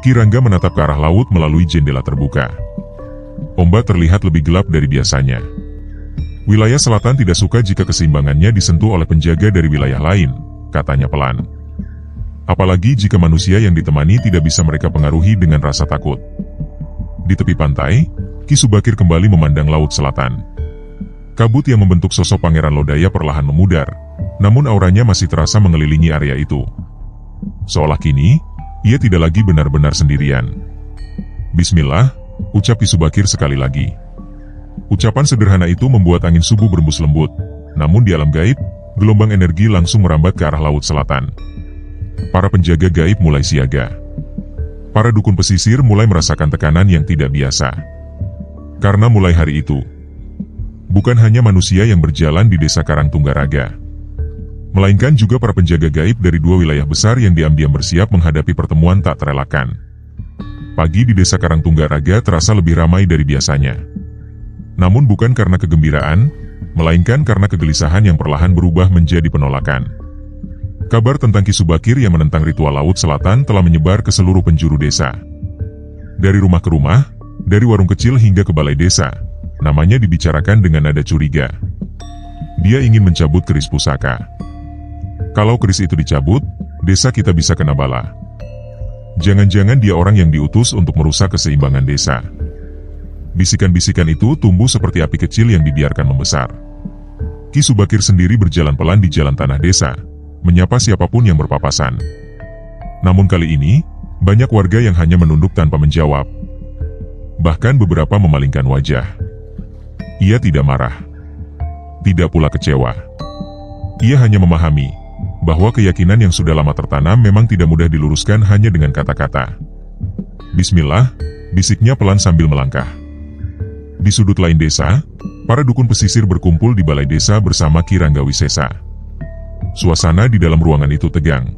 Ki Rangga menatap ke arah laut melalui jendela terbuka. Ombak terlihat lebih gelap dari biasanya. "Wilayah selatan tidak suka jika keseimbangannya disentuh oleh penjaga dari wilayah lain," katanya pelan. "Apalagi jika manusia yang ditemani tidak bisa mereka pengaruhi dengan rasa takut." Di tepi pantai, Ki Subakir kembali memandang laut selatan. Kabut yang membentuk sosok Pangeran Lodaya perlahan memudar, namun auranya masih terasa mengelilingi area itu. Seolah kini, ia tidak lagi benar-benar sendirian. "Bismillah," ucap Ki Subakir sekali lagi. Ucapan sederhana itu membuat angin subuh berembus lembut, namun di alam gaib, gelombang energi langsung merambat ke arah laut selatan. Para penjaga gaib mulai siaga. Para dukun pesisir mulai merasakan tekanan yang tidak biasa. Karena mulai hari itu, bukan hanya manusia yang berjalan di Desa Karangtunggaraga, melainkan juga para penjaga gaib dari dua wilayah besar yang diam-diam bersiap menghadapi pertemuan tak terelakkan. Pagi di Desa Karangtunggaraga terasa lebih ramai dari biasanya. Namun bukan karena kegembiraan, melainkan karena kegelisahan yang perlahan berubah menjadi penolakan. Kabar tentang Ki Subakir yang menentang ritual Laut Selatan telah menyebar ke seluruh penjuru desa. Dari rumah ke rumah, dari warung kecil hingga ke balai desa, Namanya dibicarakan dengan nada curiga. Dia ingin mencabut keris pusaka. Kalau keris itu dicabut, desa kita bisa kena bala. Jangan-jangan dia orang yang diutus untuk merusak keseimbangan desa. Bisikan-bisikan itu tumbuh seperti api kecil yang dibiarkan membesar. Ki Subakir sendiri berjalan pelan di jalan tanah desa, menyapa siapapun yang berpapasan. Namun kali ini, banyak warga yang hanya menunduk tanpa menjawab. Bahkan beberapa memalingkan wajah. Ia tidak marah. Tidak pula kecewa. Ia hanya memahami bahwa keyakinan yang sudah lama tertanam memang tidak mudah diluruskan hanya dengan kata-kata. Bismillah, bisiknya pelan sambil melangkah. Di sudut lain desa, para dukun pesisir berkumpul di balai desa bersama Ki Rangga Wisesa. Suasana di dalam ruangan itu tegang.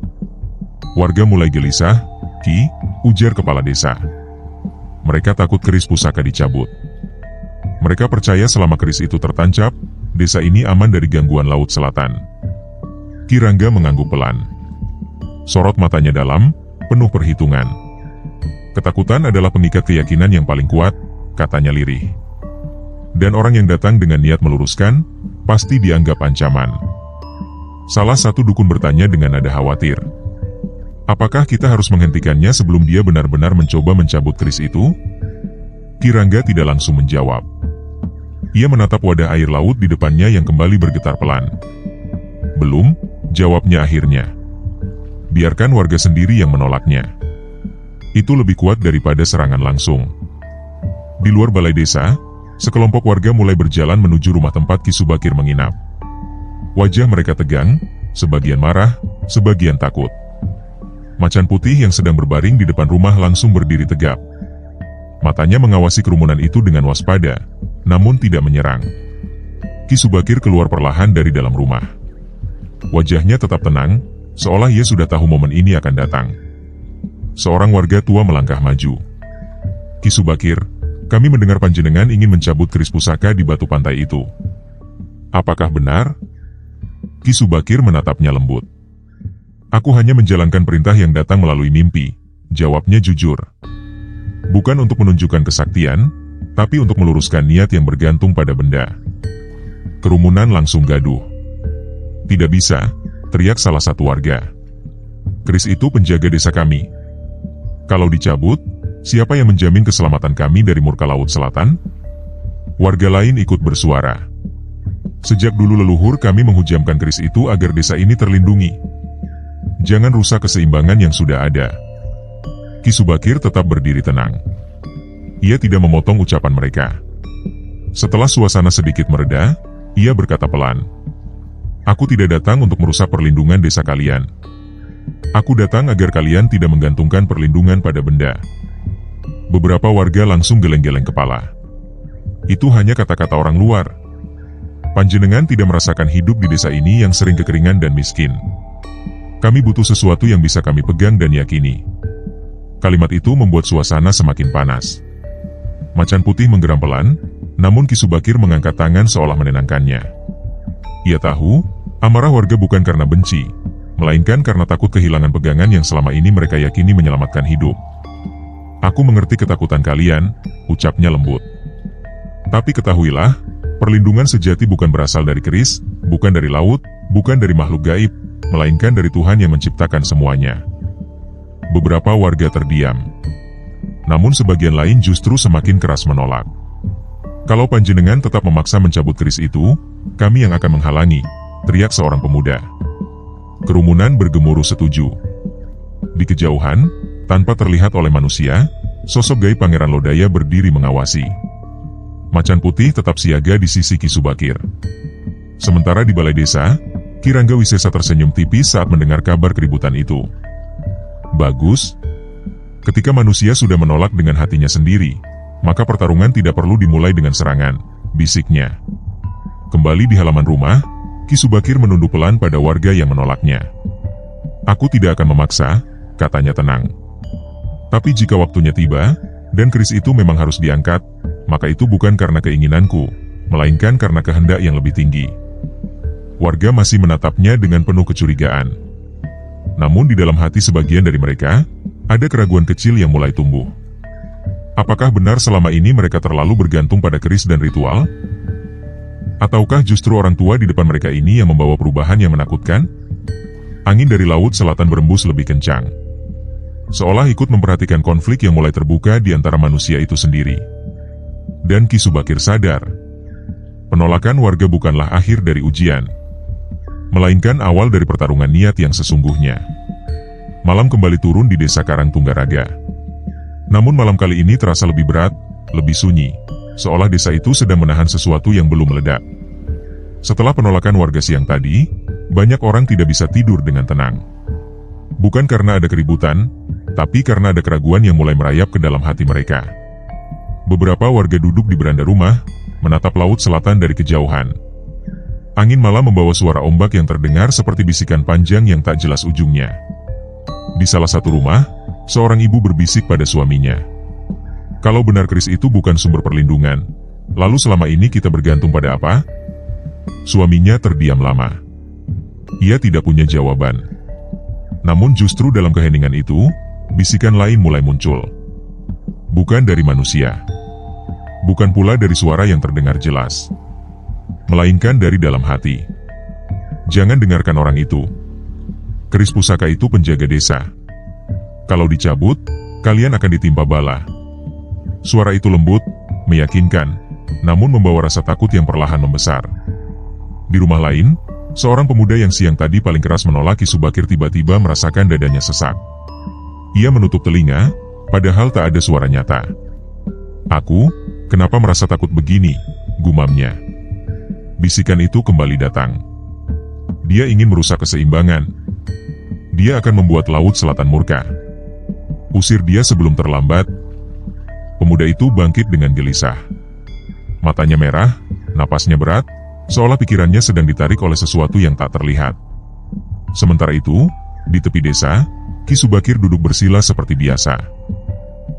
Warga mulai gelisah. "Ki," ujar kepala desa. Mereka takut keris pusaka dicabut. Mereka percaya selama keris itu tertancap, desa ini aman dari gangguan Laut Selatan. Ki Rangga mengangguk pelan. Sorot matanya dalam, penuh perhitungan. Ketakutan adalah pengikat keyakinan yang paling kuat, katanya lirih. Dan orang yang datang dengan niat meluruskan, pasti dianggap ancaman. Salah satu dukun bertanya dengan nada khawatir. Apakah kita harus menghentikannya sebelum dia benar-benar mencoba mencabut keris itu? Ki Rangga tidak langsung menjawab. Ia menatap wadah air laut di depannya yang kembali bergetar pelan. Belum, jawabnya akhirnya. Biarkan warga sendiri yang menolaknya. Itu lebih kuat daripada serangan langsung. Di luar balai desa, sekelompok warga mulai berjalan menuju rumah tempat Ki Subakir menginap. Wajah mereka tegang, sebagian marah, sebagian takut. Macan putih yang sedang berbaring di depan rumah langsung berdiri tegap. Matanya mengawasi kerumunan itu dengan waspada, namun tidak menyerang. Ki Subakir keluar perlahan dari dalam rumah. Wajahnya tetap tenang, seolah ia sudah tahu momen ini akan datang. Seorang warga tua melangkah maju. "Ki Subakir, kami mendengar panjenengan ingin mencabut keris pusaka di batu pantai itu. Apakah benar?" Ki Subakir menatapnya lembut. "Aku hanya menjalankan perintah yang datang melalui mimpi," jawabnya jujur. "Bukan untuk menunjukkan kesaktian, tapi untuk meluruskan niat yang bergantung pada benda." Kerumunan langsung gaduh. "Tidak bisa," teriak salah satu warga. "Keris itu penjaga desa kami. Kalau dicabut, siapa yang menjamin keselamatan kami dari murka Laut Selatan?" Warga lain ikut bersuara. "Sejak dulu leluhur kami menghujamkan keris itu agar desa ini terlindungi. Jangan rusak keseimbangan yang sudah ada." Ki Subakir tetap berdiri tenang. Ia tidak memotong ucapan mereka. Setelah suasana sedikit mereda, ia berkata pelan, "Aku tidak datang untuk merusak perlindungan desa kalian. Aku datang agar kalian tidak menggantungkan perlindungan pada benda." Beberapa warga langsung geleng-geleng kepala. Itu hanya kata-kata orang luar. Panjenengan tidak merasakan hidup di desa ini yang sering kekeringan dan miskin. Kami butuh sesuatu yang bisa kami pegang dan yakini. Kalimat itu membuat suasana semakin panas. Macan putih menggeram pelan, namun Ki Subakir mengangkat tangan seolah menenangkannya. Ia tahu, amarah warga bukan karena benci, melainkan karena takut kehilangan pegangan yang selama ini mereka yakini menyelamatkan hidup. "Aku mengerti ketakutan kalian," ucapnya lembut. "Tapi ketahuilah, perlindungan sejati bukan berasal dari keris, bukan dari laut, bukan dari makhluk gaib, melainkan dari Tuhan yang menciptakan semuanya." Beberapa warga terdiam. Namun sebagian lain justru semakin keras menolak. "Kalau panjenengan tetap memaksa mencabut keris itu, kami yang akan menghalangi," teriak seorang pemuda. Kerumunan bergemuruh setuju. Di kejauhan, tanpa terlihat oleh manusia, sosok gaib Pangeran Lodaya berdiri mengawasi. Macan putih tetap siaga di sisi Ki Subakir. Sementara di balai desa, Ki Rangga Wisesa tersenyum tipis saat mendengar kabar keributan itu. "Bagus. Ketika manusia sudah menolak dengan hatinya sendiri, maka pertarungan tidak perlu dimulai dengan serangan," bisiknya. Kembali di halaman rumah, Ki Subakir menunduk pelan pada warga yang menolaknya. "Aku tidak akan memaksa," katanya tenang. "Tapi jika waktunya tiba, dan keris itu memang harus diangkat, maka itu bukan karena keinginanku, melainkan karena kehendak yang lebih tinggi." Warga masih menatapnya dengan penuh kecurigaan. Namun di dalam hati sebagian dari mereka, ada keraguan kecil yang mulai tumbuh. Apakah benar selama ini mereka terlalu bergantung pada keris dan ritual? Ataukah justru orang tua di depan mereka ini yang membawa perubahan yang menakutkan? Angin dari laut selatan berembus lebih kencang. Seolah ikut memperhatikan konflik yang mulai terbuka di antara manusia itu sendiri. Dan Ki Subakir sadar, penolakan warga bukanlah akhir dari ujian, melainkan awal dari pertarungan niat yang sesungguhnya. Malam kembali turun di desa Karangtunggaraga. Namun malam kali ini terasa lebih berat, lebih sunyi, seolah desa itu sedang menahan sesuatu yang belum meledak. Setelah penolakan warga siang tadi, banyak orang tidak bisa tidur dengan tenang. Bukan karena ada keributan, tapi karena ada keraguan yang mulai merayap ke dalam hati mereka. Beberapa warga duduk di beranda rumah, menatap laut selatan dari kejauhan. Angin malam membawa suara ombak yang terdengar seperti bisikan panjang yang tak jelas ujungnya. Di salah satu rumah, seorang ibu berbisik pada suaminya. Kalau benar keris itu bukan sumber perlindungan, lalu selama ini kita bergantung pada apa? Suaminya terdiam lama. Ia tidak punya jawaban. Namun justru dalam keheningan itu, bisikan lain mulai muncul. Bukan dari manusia. Bukan pula dari suara yang terdengar jelas. Melainkan dari dalam hati. Jangan dengarkan orang itu. Keris pusaka itu penjaga desa. Kalau dicabut, kalian akan ditimpa bala. Suara itu lembut, meyakinkan, namun membawa rasa takut yang perlahan membesar. Di rumah lain, seorang pemuda yang siang tadi paling keras menolak Ki Subakir tiba-tiba merasakan dadanya sesak. Ia menutup telinga, padahal tak ada suara nyata. "Aku, kenapa merasa takut begini?" gumamnya. Bisikan itu kembali datang. Dia ingin merusak keseimbangan. Dia akan membuat laut selatan murka. Usir dia sebelum terlambat. Pemuda itu bangkit dengan gelisah. Matanya merah, napasnya berat, seolah pikirannya sedang ditarik oleh sesuatu yang tak terlihat. Sementara itu, di tepi desa, Ki Subakir duduk bersila seperti biasa.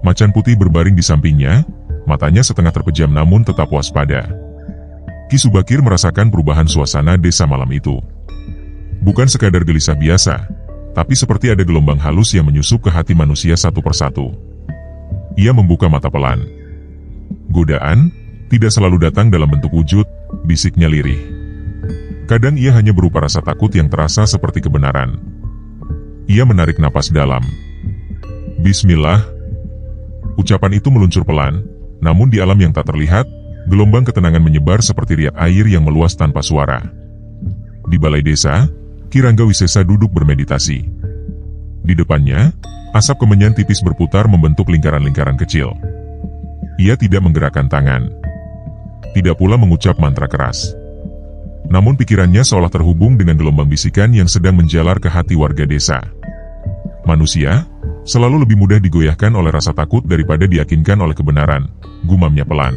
Macan putih berbaring di sampingnya, matanya setengah terpejam namun tetap waspada. Ki Subakir merasakan perubahan suasana desa malam itu. Bukan sekadar gelisah biasa, tapi seperti ada gelombang halus yang menyusup ke hati manusia satu persatu. Ia membuka mata pelan. Godaan tidak selalu datang dalam bentuk wujud, bisiknya lirih. Kadang ia hanya berupa rasa takut yang terasa seperti kebenaran. Ia menarik napas dalam. Bismillah. Ucapan itu meluncur pelan, namun di alam yang tak terlihat, gelombang ketenangan menyebar seperti riak air yang meluas tanpa suara. Di balai desa, Ki Rangga Wisesa duduk bermeditasi. Di depannya, asap kemenyan tipis berputar membentuk lingkaran-lingkaran kecil. Ia tidak menggerakkan tangan. Tidak pula mengucap mantra keras. Namun pikirannya seolah terhubung dengan gelombang bisikan yang sedang menjalar ke hati warga desa. Manusia selalu lebih mudah digoyahkan oleh rasa takut daripada diyakinkan oleh kebenaran, gumamnya pelan.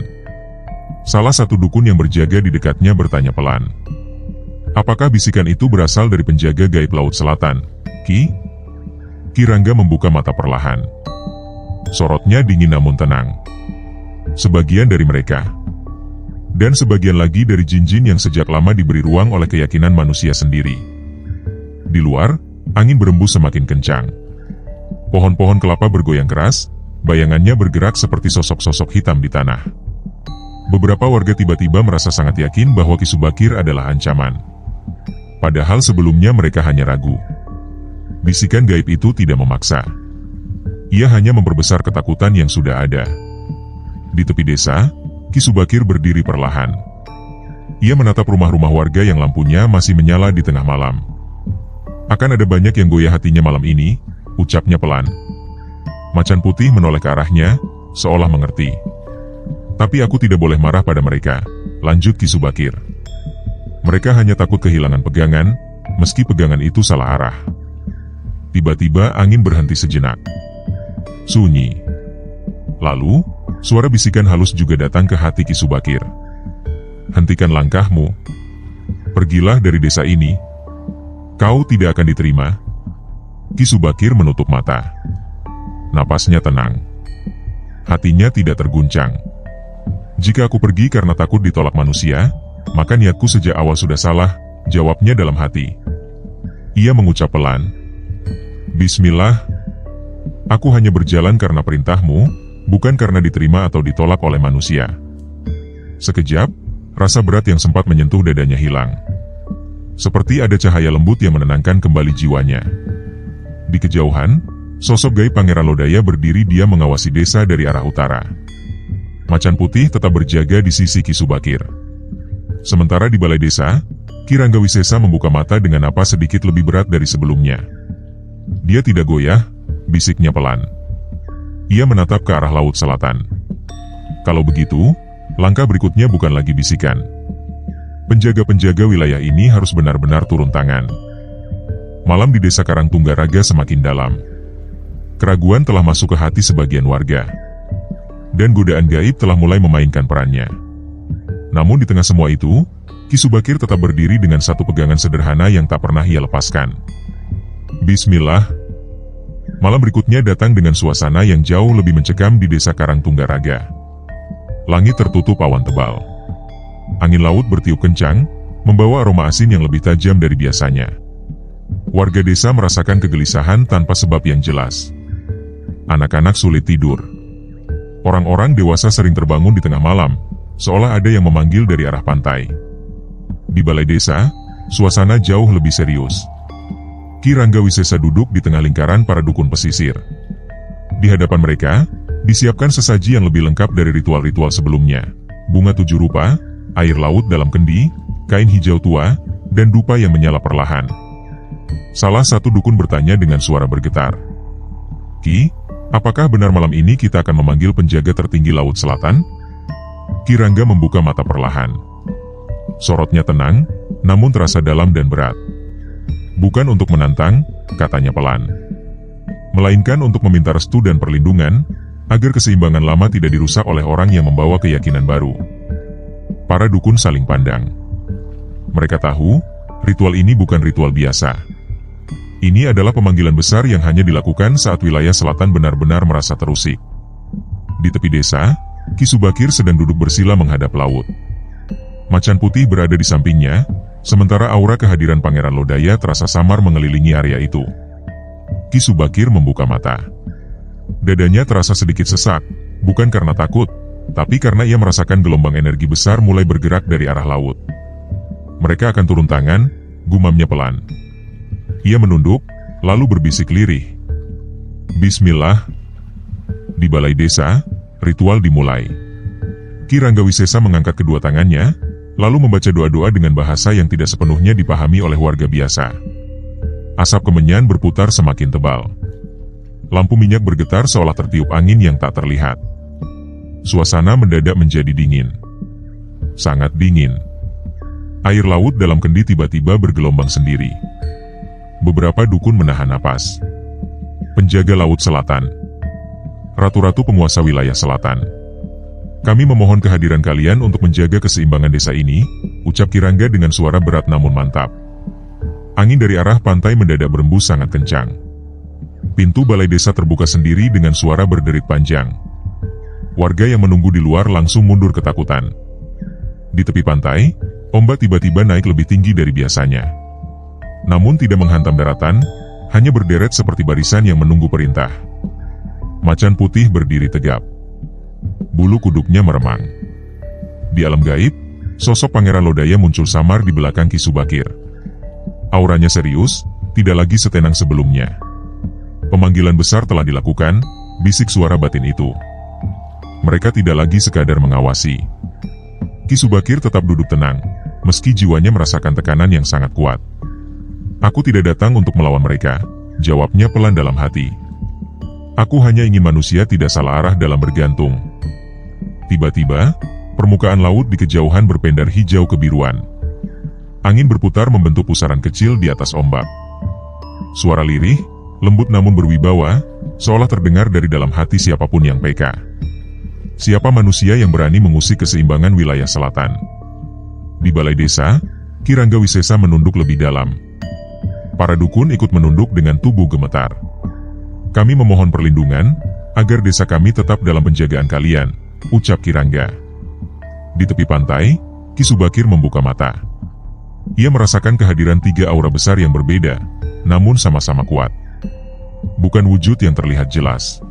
Salah satu dukun yang berjaga di dekatnya bertanya pelan. Apakah bisikan itu berasal dari penjaga gaib Laut Selatan, Ki? Ki Rangga membuka mata perlahan. Sorotnya dingin namun tenang. Sebagian dari mereka. Dan sebagian lagi dari jin-jin yang sejak lama diberi ruang oleh keyakinan manusia sendiri. Di luar, angin berembus semakin kencang. Pohon-pohon kelapa bergoyang keras, bayangannya bergerak seperti sosok-sosok hitam di tanah. Beberapa warga tiba-tiba merasa sangat yakin bahwa Ki Subakir adalah ancaman. Padahal sebelumnya mereka hanya ragu. Bisikan gaib itu tidak memaksa. Ia hanya memperbesar ketakutan yang sudah ada. Di tepi desa, Ki Subakir berdiri perlahan. Ia menatap rumah-rumah warga yang lampunya masih menyala di tengah malam. Akan ada banyak yang goyah hatinya malam ini, ucapnya pelan. Macan putih menoleh ke arahnya, seolah mengerti. Tapi aku tidak boleh marah pada mereka, lanjut Ki Subakir. Mereka hanya takut kehilangan pegangan, meski pegangan itu salah arah. Tiba-tiba angin berhenti sejenak. Sunyi. Lalu, suara bisikan halus juga datang ke hati Ki Subakir. Hentikan langkahmu. Pergilah dari desa ini. Kau tidak akan diterima. Ki Subakir menutup mata. Napasnya tenang. Hatinya tidak terguncang. Jika aku pergi karena takut ditolak manusia, maka niatku sejak awal sudah salah, jawabnya dalam hati. Ia mengucap pelan. Bismillah. Aku hanya berjalan karena perintahmu, bukan karena diterima atau ditolak oleh manusia. Sekejap, rasa berat yang sempat menyentuh dadanya hilang. Seperti ada cahaya lembut yang menenangkan kembali jiwanya. Di kejauhan, sosok gaib Pangeran Lodaya berdiri diam mengawasi desa dari arah utara. Macan putih tetap berjaga di sisi Ki Subakir. Sementara di balai desa, Ki Ranggawisesa membuka mata dengan napas sedikit lebih berat dari sebelumnya. Dia tidak goyah, bisiknya pelan. Ia menatap ke arah laut selatan. Kalau begitu, langkah berikutnya bukan lagi bisikan. Penjaga-penjaga wilayah ini harus benar-benar turun tangan. Malam di desa Karangtunggaraga semakin dalam. Keraguan telah masuk ke hati sebagian warga. Dan godaan gaib telah mulai memainkan perannya. Namun di tengah semua itu, Ki Subakir tetap berdiri dengan satu pegangan sederhana yang tak pernah ia lepaskan. Bismillah. Malam berikutnya datang dengan suasana yang jauh lebih mencekam di desa Karangtunggaraga. Langit tertutup awan tebal. Angin laut bertiup kencang, membawa aroma asin yang lebih tajam dari biasanya. Warga desa merasakan kegelisahan tanpa sebab yang jelas. Anak-anak sulit tidur. Orang-orang dewasa sering terbangun di tengah malam, seolah ada yang memanggil dari arah pantai. Di balai desa, suasana jauh lebih serius. Ki Ranggawisesa duduk di tengah lingkaran para dukun pesisir. Di hadapan mereka, disiapkan sesaji yang lebih lengkap dari ritual-ritual sebelumnya. Bunga 7 rupa, air laut dalam kendi, kain hijau tua, dan dupa yang menyala perlahan. Salah satu dukun bertanya dengan suara bergetar. Ki, apakah benar malam ini kita akan memanggil penjaga tertinggi Laut Selatan? Ki Rangga membuka mata perlahan. Sorotnya tenang, namun terasa dalam dan berat. Bukan untuk menantang, katanya pelan. Melainkan untuk meminta restu dan perlindungan, agar keseimbangan lama tidak dirusak oleh orang yang membawa keyakinan baru. Para dukun saling pandang. Mereka tahu, ritual ini bukan ritual biasa. Ini adalah pemanggilan besar yang hanya dilakukan saat wilayah selatan benar-benar merasa terusik. Di tepi desa, Ki Subakir sedang duduk bersila menghadap laut. Macan putih berada di sampingnya, sementara aura kehadiran Pangeran Lodaya terasa samar mengelilingi area itu. Ki Subakir membuka mata. Dadanya terasa sedikit sesak, bukan karena takut, tapi karena ia merasakan gelombang energi besar mulai bergerak dari arah laut. Mereka akan turun tangan, gumamnya pelan. Ia menunduk, lalu berbisik lirih. Bismillah. Di balai desa, ritual dimulai. Ki Ranggawisesa mengangkat kedua tangannya, lalu membaca doa-doa dengan bahasa yang tidak sepenuhnya dipahami oleh warga biasa. Asap kemenyan berputar semakin tebal. Lampu minyak bergetar seolah tertiup angin yang tak terlihat. Suasana mendadak menjadi dingin. Sangat dingin. Air laut dalam kendi tiba-tiba bergelombang sendiri. Beberapa dukun menahan napas. Penjaga Laut Selatan. Ratu-ratu penguasa wilayah selatan. Kami memohon kehadiran kalian untuk menjaga keseimbangan desa ini, ucap Ki Rangga dengan suara berat namun mantap. Angin dari arah pantai mendadak berembus sangat kencang. Pintu balai desa terbuka sendiri dengan suara berderit panjang. Warga yang menunggu di luar langsung mundur ketakutan. Di tepi pantai, ombak tiba-tiba naik lebih tinggi dari biasanya. Namun tidak menghantam daratan, hanya berderet seperti barisan yang menunggu perintah. Macan putih berdiri tegap. Bulu kuduknya meremang. Di alam gaib, sosok Pangeran Lodaya muncul samar di belakang Ki Subakir. Auranya serius, tidak lagi setenang sebelumnya. Pemanggilan besar telah dilakukan, bisik suara batin itu. Mereka tidak lagi sekadar mengawasi. Ki Subakir tetap duduk tenang, meski jiwanya merasakan tekanan yang sangat kuat. Aku tidak datang untuk melawan mereka, jawabnya pelan dalam hati. Aku hanya ingin manusia tidak salah arah dalam bergantung. Tiba-tiba, permukaan laut di kejauhan berpendar hijau kebiruan. Angin berputar membentuk pusaran kecil di atas ombak. Suara lirih, lembut namun berwibawa, seolah terdengar dari dalam hati siapapun yang peka. Siapa manusia yang berani mengusik keseimbangan wilayah selatan? Di balai desa, Ki Ranggawisesa menunduk lebih dalam. Para dukun ikut menunduk dengan tubuh gemetar. Kami memohon perlindungan, agar desa kami tetap dalam penjagaan kalian, ucap Ki Rangga. Di tepi pantai, Ki Subakir membuka mata. Ia merasakan kehadiran 3 aura besar yang berbeda, namun sama-sama kuat. Bukan wujud yang terlihat jelas.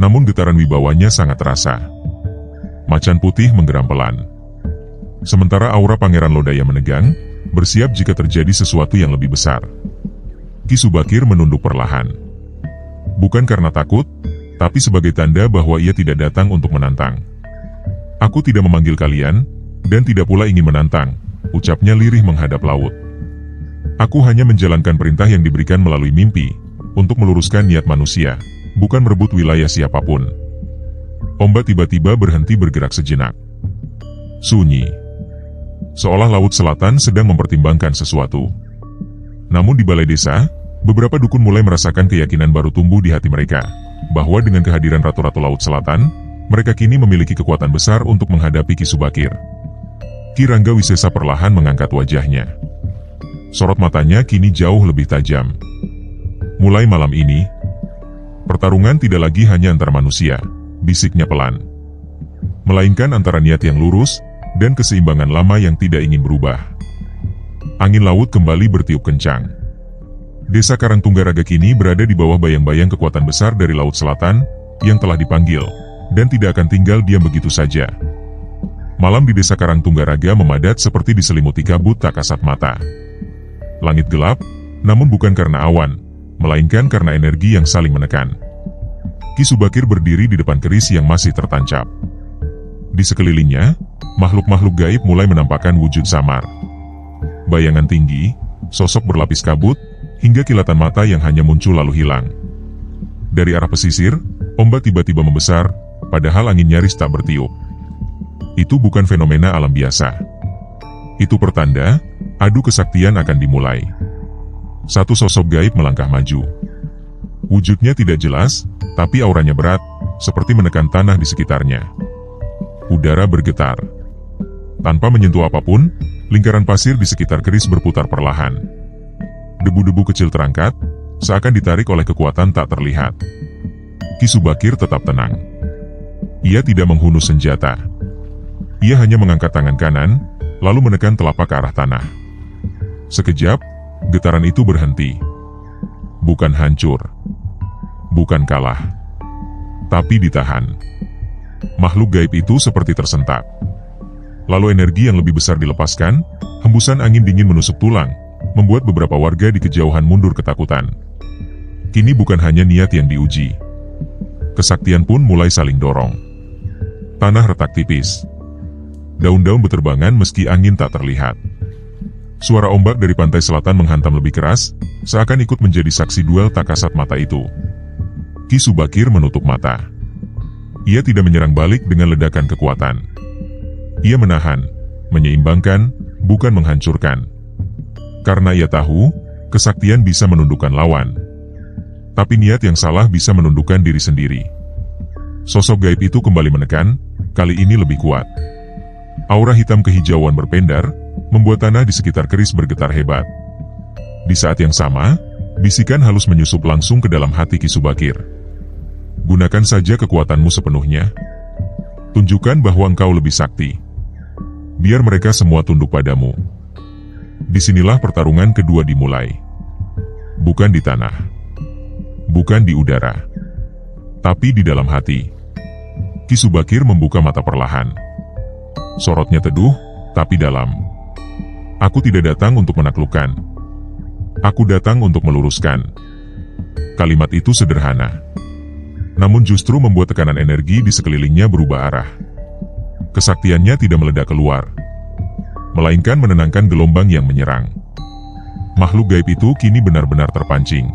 namun getaran wibawanya sangat terasa. Macan putih menggeram pelan. Sementara aura Pangeran Lodaya menegang, bersiap jika terjadi sesuatu yang lebih besar. Ki Subakir menunduk perlahan. Bukan karena takut, tapi sebagai tanda bahwa ia tidak datang untuk menantang. Aku tidak memanggil kalian, dan tidak pula ingin menantang, ucapnya lirih menghadap laut. Aku hanya menjalankan perintah yang diberikan melalui mimpi, untuk meluruskan niat manusia, bukan merebut wilayah siapapun. Ombak tiba-tiba berhenti bergerak sejenak. Sunyi. Seolah laut selatan sedang mempertimbangkan sesuatu. Namun di balai desa, beberapa dukun mulai merasakan keyakinan baru tumbuh di hati mereka, bahwa dengan kehadiran Ratu-Ratu Laut Selatan, mereka kini memiliki kekuatan besar untuk menghadapi Ki Subakir. Ki Rangga Wisesa perlahan mengangkat wajahnya. Sorot matanya kini jauh lebih tajam. Mulai malam ini, pertarungan tidak lagi hanya antar manusia, bisiknya pelan. Melainkan antara niat yang lurus, dan keseimbangan lama yang tidak ingin berubah. Angin laut kembali bertiup kencang. Desa Karangtunggaraga kini berada di bawah bayang-bayang kekuatan besar dari Laut Selatan, yang telah dipanggil, dan tidak akan tinggal diam begitu saja. Malam di Desa Karangtunggaraga memadat seperti diselimuti kabut tak kasat mata. Langit gelap, namun bukan karena awan, melainkan karena energi yang saling menekan. Ki Subakir berdiri di depan keris yang masih tertancap. Di sekelilingnya, makhluk-makhluk gaib mulai menampakkan wujud samar. Bayangan tinggi, sosok berlapis kabut, hingga kilatan mata yang hanya muncul lalu hilang. Dari arah pesisir, ombak tiba-tiba membesar, padahal angin nyaris tak bertiup. Itu bukan fenomena alam biasa. Itu pertanda, adu kesaktian akan dimulai. Satu sosok gaib melangkah maju. Wujudnya tidak jelas, tapi auranya berat, seperti menekan tanah di sekitarnya. Udara bergetar. Tanpa menyentuh apapun, lingkaran pasir di sekitar keris berputar perlahan. Debu-debu kecil terangkat, seakan ditarik oleh kekuatan tak terlihat. Ki Subakir tetap tenang. Ia tidak menghunus senjata. Ia hanya mengangkat tangan kanan, lalu menekan telapak ke arah tanah. Sekejap, getaran itu berhenti. Bukan hancur. Bukan kalah. Tapi ditahan. Makhluk gaib itu seperti tersentak. Lalu energi yang lebih besar dilepaskan, hembusan angin dingin menusuk tulang, membuat beberapa warga di kejauhan mundur ketakutan. Kini bukan hanya niat yang diuji. Kesaktian pun mulai saling dorong. Tanah retak tipis. Daun-daun beterbangan meski angin tak terlihat. Suara ombak dari pantai selatan menghantam lebih keras, seakan ikut menjadi saksi duel tak kasat mata itu. Ki Subakir menutup mata. Ia tidak menyerang balik dengan ledakan kekuatan. Ia menahan, menyeimbangkan, bukan menghancurkan. Karena ia tahu, kesaktian bisa menundukkan lawan. Tapi niat yang salah bisa menundukkan diri sendiri. Sosok gaib itu kembali menekan, kali ini lebih kuat. Aura hitam kehijauan berpendar, membuat tanah di sekitar keris bergetar hebat. Di saat yang sama, bisikan halus menyusup langsung ke dalam hati Ki Subakir. Gunakan saja kekuatanmu sepenuhnya. Tunjukkan bahwa engkau lebih sakti. Biar mereka semua tunduk padamu. Disinilah pertarungan kedua dimulai. Bukan di tanah. Bukan di udara. Tapi di dalam hati. Ki Subakir membuka mata perlahan. Sorotnya teduh, tapi dalam. Aku tidak datang untuk menaklukkan. Aku datang untuk meluruskan. Kalimat itu sederhana. Namun justru membuat tekanan energi di sekelilingnya berubah arah. Kesaktiannya tidak meledak keluar, melainkan menenangkan gelombang yang menyerang. Makhluk gaib itu kini benar-benar terpancing.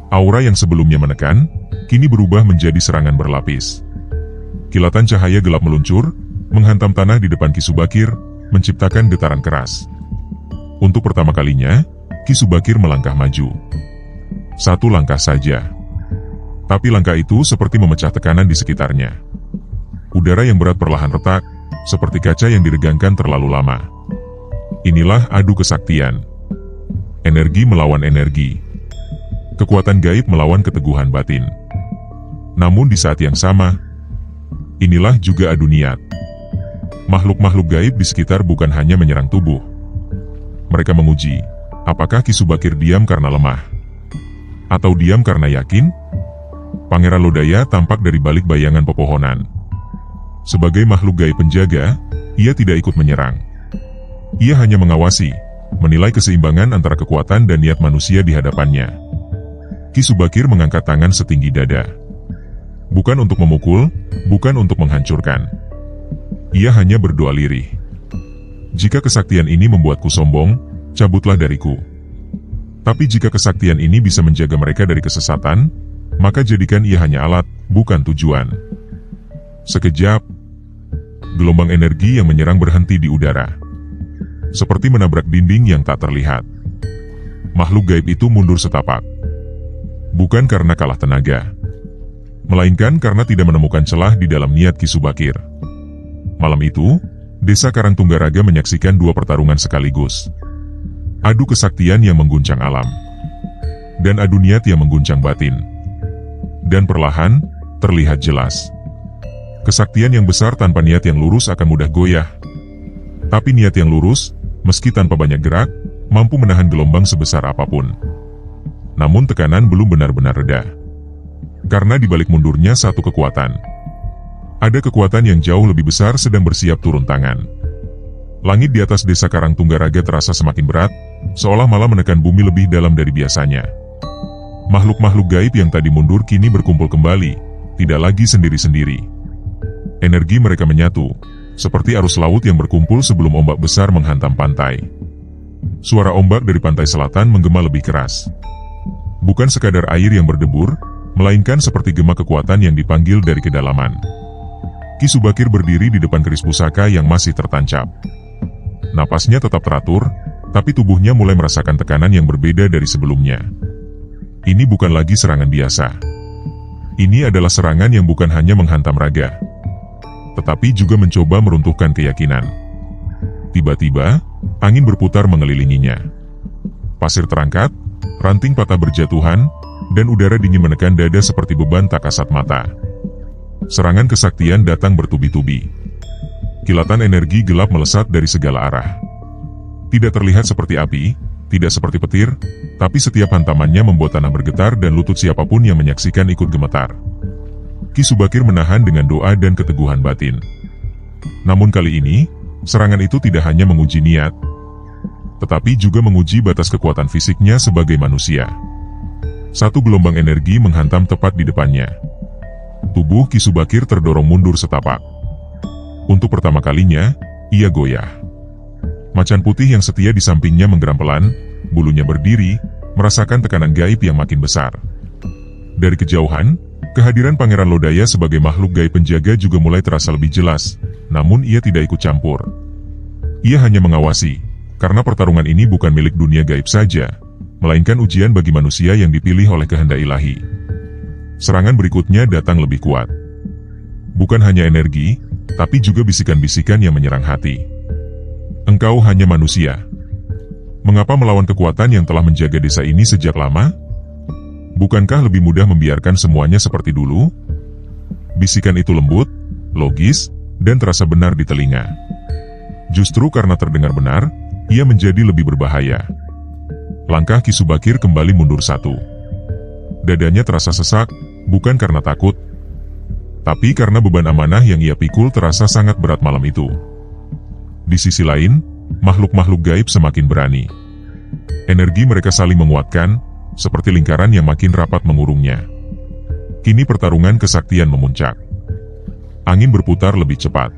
Aura yang sebelumnya menekan, kini berubah menjadi serangan berlapis. Kilatan cahaya gelap meluncur, menghantam tanah di depan Ki Subakir, menciptakan getaran keras. Untuk pertama kalinya, Ki Subakir melangkah maju. Satu langkah saja. Tapi langkah itu seperti memecah tekanan di sekitarnya. Udara yang berat perlahan retak, seperti kaca yang diregangkan terlalu lama. Inilah adu kesaktian. Energi melawan energi. Kekuatan gaib melawan keteguhan batin. Namun di saat yang sama, inilah juga adu niat. Makhluk-makhluk gaib di sekitar bukan hanya menyerang tubuh. Mereka menguji, apakah Ki Subakir diam karena lemah? Atau diam karena yakin? Pangeran Lodaya tampak dari balik bayangan pepohonan. Sebagai makhluk gaib penjaga, ia tidak ikut menyerang. Ia hanya mengawasi, menilai keseimbangan antara kekuatan dan niat manusia di hadapannya. Ki Subakir mengangkat tangan setinggi dada. Bukan untuk memukul, bukan untuk menghancurkan. Ia hanya berdoa lirih. Jika kesaktian ini membuatku sombong, cabutlah dariku. Tapi jika kesaktian ini bisa menjaga mereka dari kesesatan, maka jadikan ia hanya alat, bukan tujuan. Sekejap, gelombang energi yang menyerang berhenti di udara. Seperti menabrak dinding yang tak terlihat. Makhluk gaib itu mundur setapak. Bukan karena kalah tenaga, melainkan karena tidak menemukan celah di dalam niat Ki Subakir. Malam itu, Desa Karangtunggaraga menyaksikan dua pertarungan sekaligus. Adu kesaktian yang mengguncang alam, dan adu niat yang mengguncang batin. Dan perlahan, terlihat jelas. Kesaktian yang besar tanpa niat yang lurus akan mudah goyah. Tapi niat yang lurus, meski tanpa banyak gerak, mampu menahan gelombang sebesar apapun. Namun tekanan belum benar-benar reda. Karena di balik mundurnya satu kekuatan. Ada kekuatan yang jauh lebih besar sedang bersiap turun tangan. Langit di atas Desa Karangtunggaraga terasa semakin berat, seolah malah menekan bumi lebih dalam dari biasanya. Makhluk-makhluk gaib yang tadi mundur kini berkumpul kembali, tidak lagi sendiri-sendiri. Energi mereka menyatu, seperti arus laut yang berkumpul sebelum ombak besar menghantam pantai. Suara ombak dari pantai selatan menggema lebih keras. Bukan sekadar air yang berdebur, melainkan seperti gema kekuatan yang dipanggil dari kedalaman. Ki Subakir berdiri di depan keris pusaka yang masih tertancap. Napasnya tetap teratur, tapi tubuhnya mulai merasakan tekanan yang berbeda dari sebelumnya. Ini bukan lagi serangan biasa. Ini adalah serangan yang bukan hanya menghantam raga, tetapi juga mencoba meruntuhkan keyakinan. Tiba-tiba, angin berputar mengelilinginya. Pasir terangkat, ranting patah berjatuhan, dan udara dingin menekan dada seperti beban tak kasat mata. Serangan kesaktian datang bertubi-tubi. Kilatan energi gelap melesat dari segala arah. Tidak terlihat seperti api, tidak seperti petir, tapi setiap hantamannya membuat tanah bergetar dan lutut siapapun yang menyaksikan ikut gemetar. Ki Subakir menahan dengan doa dan keteguhan batin. Namun kali ini, serangan itu tidak hanya menguji niat, tetapi juga menguji batas kekuatan fisiknya sebagai manusia. Satu gelombang energi menghantam tepat di depannya. Tubuh Ki Subakir terdorong mundur setapak. Untuk pertama kalinya, ia goyah. Macan putih yang setia di sampingnya menggeram pelan, bulunya berdiri, merasakan tekanan gaib yang makin besar. Dari kejauhan, kehadiran Pangeran Lodaya sebagai makhluk gaib penjaga juga mulai terasa lebih jelas, namun ia tidak ikut campur. Ia hanya mengawasi, karena pertarungan ini bukan milik dunia gaib saja, melainkan ujian bagi manusia yang dipilih oleh kehendak ilahi. Serangan berikutnya datang lebih kuat. Bukan hanya energi, tapi juga bisikan-bisikan yang menyerang hati. Engkau hanya manusia. Mengapa melawan kekuatan yang telah menjaga desa ini sejak lama? Bukankah lebih mudah membiarkan semuanya seperti dulu? Bisikan itu lembut, logis, dan terasa benar di telinga. Justru karena terdengar benar, ia menjadi lebih berbahaya. Langkah Ki Subakir kembali mundur satu. Dadanya terasa sesak, bukan karena takut, tapi karena beban amanah yang ia pikul terasa sangat berat malam itu. Di sisi lain, makhluk-makhluk gaib semakin berani. Energi mereka saling menguatkan, seperti lingkaran yang makin rapat mengurungnya. Kini pertarungan kesaktian memuncak. Angin berputar lebih cepat.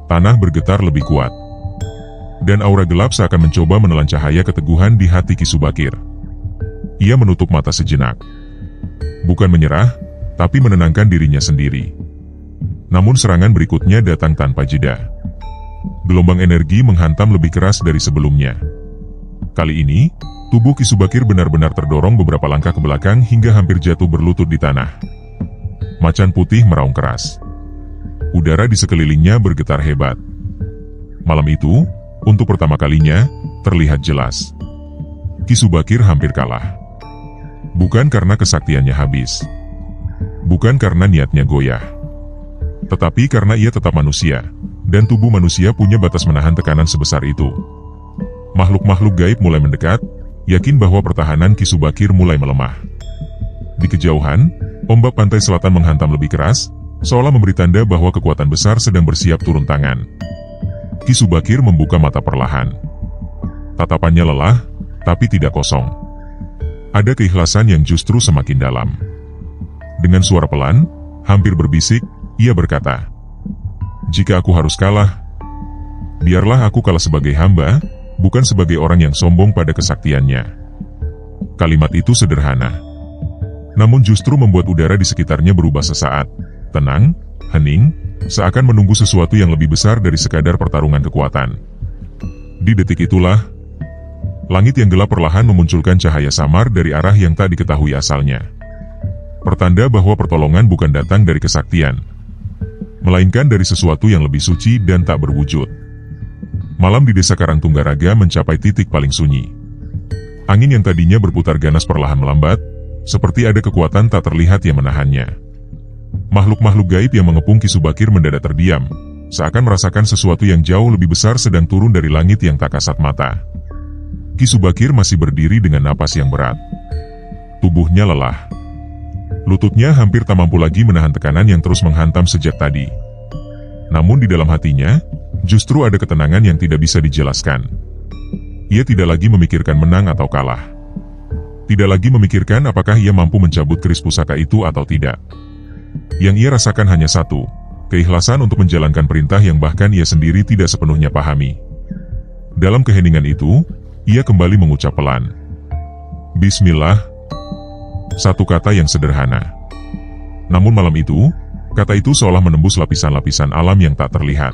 Tanah bergetar lebih kuat. Dan aura gelap seakan mencoba menelan cahaya keteguhan di hati Ki Subakir. Ia menutup mata sejenak. Bukan menyerah, tapi menenangkan dirinya sendiri. Namun serangan berikutnya datang tanpa jeda. Gelombang energi menghantam lebih keras dari sebelumnya. Kali ini, tubuh Ki Subakir benar-benar terdorong beberapa langkah ke belakang hingga hampir jatuh berlutut di tanah. Macan putih meraung keras. Udara di sekelilingnya bergetar hebat. Malam itu, untuk pertama kalinya, terlihat jelas. Ki Subakir hampir kalah. Bukan karena kesaktiannya habis. Bukan karena niatnya goyah. Tetapi karena ia tetap manusia. Dan tubuh manusia punya batas menahan tekanan sebesar itu. Makhluk-makhluk gaib mulai mendekat, yakin bahwa pertahanan Ki Subakir mulai melemah. Di kejauhan, Ombak pantai selatan menghantam lebih keras, seolah memberi tanda bahwa kekuatan besar sedang bersiap turun tangan. Ki Subakir membuka mata perlahan. Tatapannya lelah, tapi tidak kosong. Ada keikhlasan yang justru semakin dalam. Dengan suara pelan, hampir berbisik, ia berkata, "Jika aku harus kalah, biarlah aku kalah sebagai hamba, bukan sebagai orang yang sombong pada kesaktiannya." Kalimat itu sederhana, namun justru membuat udara di sekitarnya berubah sesaat. Tenang, hening, seakan menunggu sesuatu yang lebih besar dari sekadar pertarungan kekuatan. Di detik itulah, langit yang gelap perlahan memunculkan cahaya samar dari arah yang tak diketahui asalnya. Pertanda bahwa pertolongan bukan datang dari kesaktian, melainkan dari sesuatu yang lebih suci dan tak berwujud. Malam di desa Karangtunggaraga mencapai titik paling sunyi. Angin yang tadinya berputar ganas perlahan melambat, seperti ada kekuatan tak terlihat yang menahannya. Makhluk-makhluk gaib yang mengepung Ki Subakir mendadak terdiam, seakan merasakan sesuatu yang jauh lebih besar sedang turun dari langit yang tak kasat mata. Ki Subakir masih berdiri dengan napas yang berat. Tubuhnya lelah. Lututnya hampir tak mampu lagi menahan tekanan yang terus menghantam sejak tadi. Namun di dalam hatinya, justru ada ketenangan yang tidak bisa dijelaskan. Ia tidak lagi memikirkan menang atau kalah. Tidak lagi memikirkan apakah ia mampu mencabut keris pusaka itu atau tidak. Yang ia rasakan hanya satu, keikhlasan untuk menjalankan perintah yang bahkan ia sendiri tidak sepenuhnya pahami. Dalam keheningan itu, ia kembali mengucap pelan, "Bismillah." Satu kata yang sederhana. Namun malam itu, kata itu seolah menembus lapisan-lapisan alam yang tak terlihat.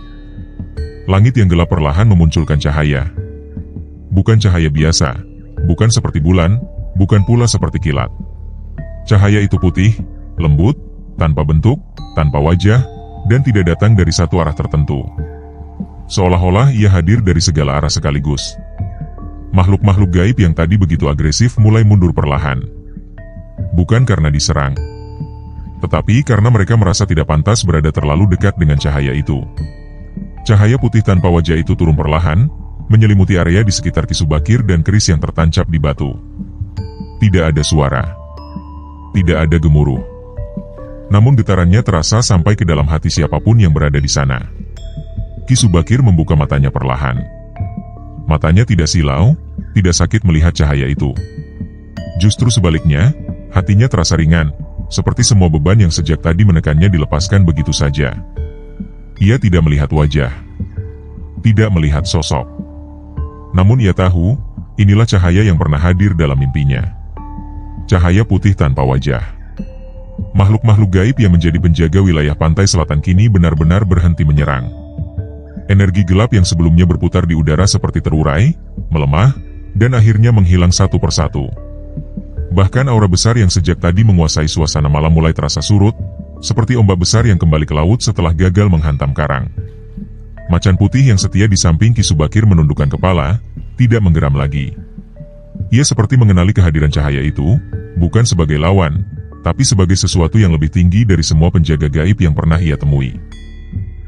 Langit yang gelap perlahan memunculkan cahaya. Bukan cahaya biasa, bukan seperti bulan, bukan pula seperti kilat. Cahaya itu putih, lembut, tanpa bentuk, tanpa wajah, dan tidak datang dari satu arah tertentu. Seolah-olah ia hadir dari segala arah sekaligus. Makhluk-makhluk gaib yang tadi begitu agresif mulai mundur perlahan. Bukan karena diserang, tetapi karena mereka merasa tidak pantas berada terlalu dekat dengan cahaya itu. Cahaya putih tanpa wajah itu turun perlahan, menyelimuti area di sekitar Ki Subakir dan keris yang tertancap di batu. Tidak ada suara. Tidak ada gemuruh. Namun getarannya terasa sampai ke dalam hati siapapun yang berada di sana. Ki Subakir membuka matanya perlahan. Matanya tidak silau, tidak sakit melihat cahaya itu. Justru sebaliknya, hatinya terasa ringan, seperti semua beban yang sejak tadi menekannya dilepaskan begitu saja. Ia tidak melihat wajah. Tidak melihat sosok. Namun ia tahu, inilah cahaya yang pernah hadir dalam mimpinya. Cahaya putih tanpa wajah. Makhluk-makhluk gaib yang menjadi penjaga wilayah pantai selatan kini benar-benar berhenti menyerang. Energi gelap yang sebelumnya berputar di udara seperti terurai, melemah, dan akhirnya menghilang satu persatu. Bahkan aura besar yang sejak tadi menguasai suasana malam mulai terasa surut, seperti ombak besar yang kembali ke laut setelah gagal menghantam karang. Macan putih yang setia di samping Ki Subakir menundukkan kepala, tidak menggeram lagi. Ia seperti mengenali kehadiran cahaya itu, bukan sebagai lawan, tapi sebagai sesuatu yang lebih tinggi dari semua penjaga gaib yang pernah ia temui.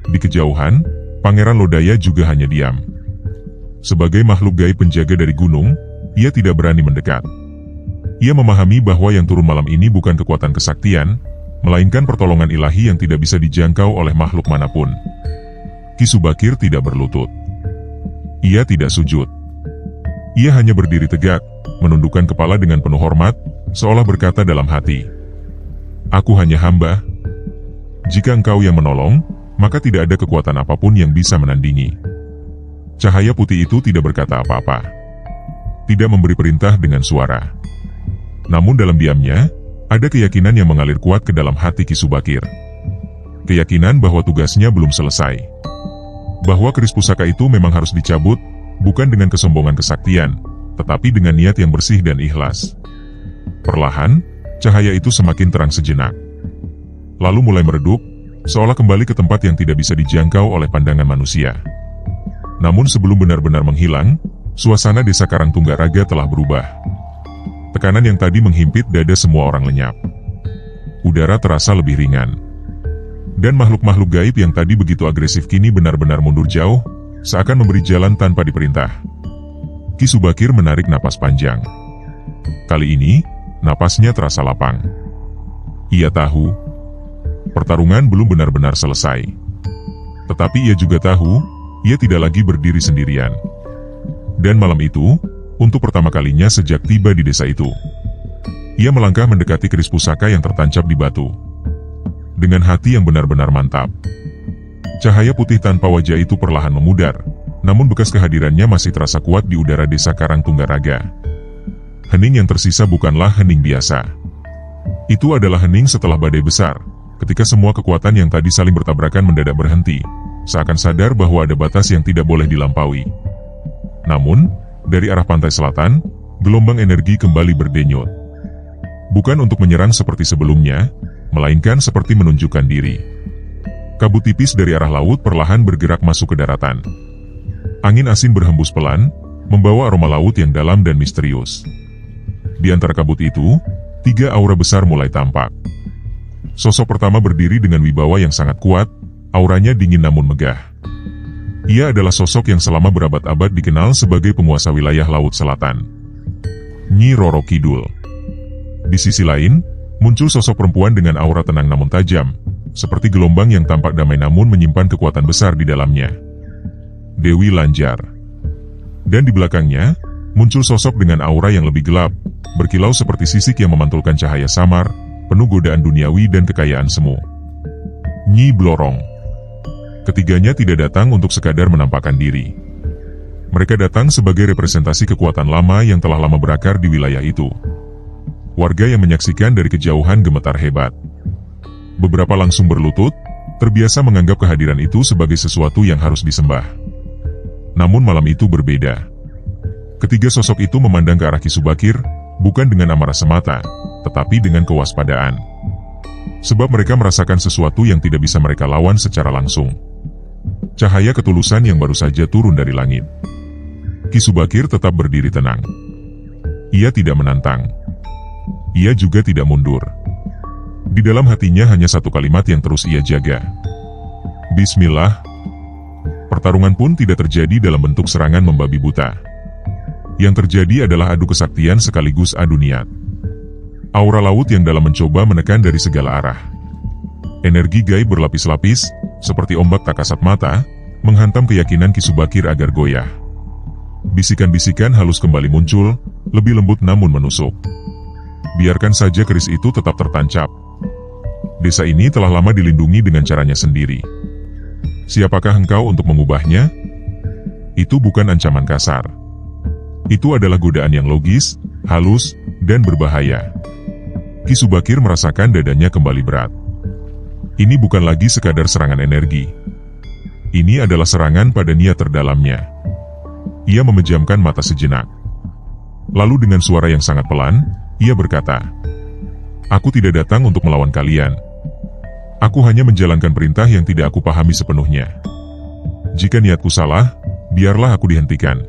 Di kejauhan, Pangeran Lodaya juga hanya diam. Sebagai makhluk gaib penjaga dari gunung, ia tidak berani mendekat. Ia memahami bahwa yang turun malam ini bukan kekuatan kesaktian, melainkan pertolongan ilahi yang tidak bisa dijangkau oleh makhluk manapun. Ki Subakir tidak berlutut. Ia tidak sujud. Ia hanya berdiri tegak, menundukkan kepala dengan penuh hormat, seolah berkata dalam hati, "Aku hanya hamba. Jika engkau yang menolong, maka tidak ada kekuatan apapun yang bisa menandingi." Cahaya putih itu tidak berkata apa-apa. Tidak memberi perintah dengan suara. Namun dalam diamnya, ada keyakinan yang mengalir kuat ke dalam hati Ki Subakir. Keyakinan bahwa tugasnya belum selesai. Bahwa keris pusaka itu memang harus dicabut, bukan dengan kesombongan kesaktian, tetapi dengan niat yang bersih dan ikhlas. Perlahan, cahaya itu semakin terang sejenak. Lalu mulai meredup, seolah kembali ke tempat yang tidak bisa dijangkau oleh pandangan manusia. Namun sebelum benar-benar menghilang, suasana desa Karangtunggaraga telah berubah. Tekanan yang tadi menghimpit dada semua orang lenyap. Udara terasa lebih ringan. Dan makhluk-makhluk gaib yang tadi begitu agresif kini benar-benar mundur jauh, seakan memberi jalan tanpa diperintah. Ki Subakir menarik napas panjang. Kali ini, napasnya terasa lapang. Ia tahu, pertarungan belum benar-benar selesai. Tetapi ia juga tahu, ia tidak lagi berdiri sendirian. Dan malam itu, untuk pertama kalinya sejak tiba di desa itu, ia melangkah mendekati keris pusaka yang tertancap di batu. Dengan hati yang benar-benar mantap. Cahaya putih tanpa wajah itu perlahan memudar, namun bekas kehadirannya masih terasa kuat di udara desa Karangtunggaraga. Hening yang tersisa bukanlah hening biasa. Itu adalah hening setelah badai besar, ketika semua kekuatan yang tadi saling bertabrakan mendadak berhenti, seakan sadar bahwa ada batas yang tidak boleh dilampaui. Namun, dari arah pantai selatan, gelombang energi kembali berdenyut. Bukan untuk menyerang seperti sebelumnya, melainkan seperti menunjukkan diri. Kabut tipis dari arah laut perlahan bergerak masuk ke daratan. Angin asin berhembus pelan, membawa aroma laut yang dalam dan misterius. Di antara kabut itu, 3 aura besar mulai tampak. Sosok pertama berdiri dengan wibawa yang sangat kuat, auranya dingin namun megah. Ia adalah sosok yang selama berabad-abad dikenal sebagai penguasa wilayah Laut Selatan, Nyi Roro Kidul. Di sisi lain, muncul sosok perempuan dengan aura tenang namun tajam, seperti gelombang yang tampak damai namun menyimpan kekuatan besar di dalamnya. Dewi Lanjar. Dan di belakangnya, muncul sosok dengan aura yang lebih gelap, berkilau seperti sisik yang memantulkan cahaya samar, penuh godaan duniawi dan kekayaan semu. Nyi Blorong. Ketiganya tidak datang untuk sekadar menampakkan diri. Mereka datang sebagai representasi kekuatan lama yang telah lama berakar di wilayah itu. Warga yang menyaksikan dari kejauhan gemetar hebat. Beberapa langsung berlutut, terbiasa menganggap kehadiran itu sebagai sesuatu yang harus disembah. Namun malam itu berbeda. Ketiga sosok itu memandang ke arah Ki Subakir, bukan dengan amarah semata, tetapi dengan kewaspadaan. Sebab mereka merasakan sesuatu yang tidak bisa mereka lawan secara langsung. Cahaya ketulusan yang baru saja turun dari langit. Ki Subakir tetap berdiri tenang. Ia tidak menantang. Ia juga tidak mundur. Di dalam hatinya hanya satu kalimat yang terus ia jaga. Bismillah. Pertarungan pun tidak terjadi dalam bentuk serangan membabi buta. Yang terjadi adalah adu kesaktian sekaligus adu niat. Aura laut yang dalam mencoba menekan dari segala arah. Energi gaib berlapis-lapis, seperti ombak tak kasat mata, menghantam keyakinan Ki Subakir agar goyah. Bisikan-bisikan halus kembali muncul, lebih lembut namun menusuk. Biarkan saja keris itu tetap tertancap. Desa ini telah lama dilindungi dengan caranya sendiri. Siapakah engkau untuk mengubahnya? Itu bukan ancaman kasar. Itu adalah godaan yang logis, halus, dan berbahaya. Ki Subakir merasakan dadanya kembali berat. Ini bukan lagi sekadar serangan energi. Ini adalah serangan pada niat terdalamnya. Ia memejamkan mata sejenak. Lalu dengan suara yang sangat pelan, ia berkata, "Aku tidak datang untuk melawan kalian. Aku hanya menjalankan perintah yang tidak aku pahami sepenuhnya. Jika niatku salah, biarlah aku dihentikan.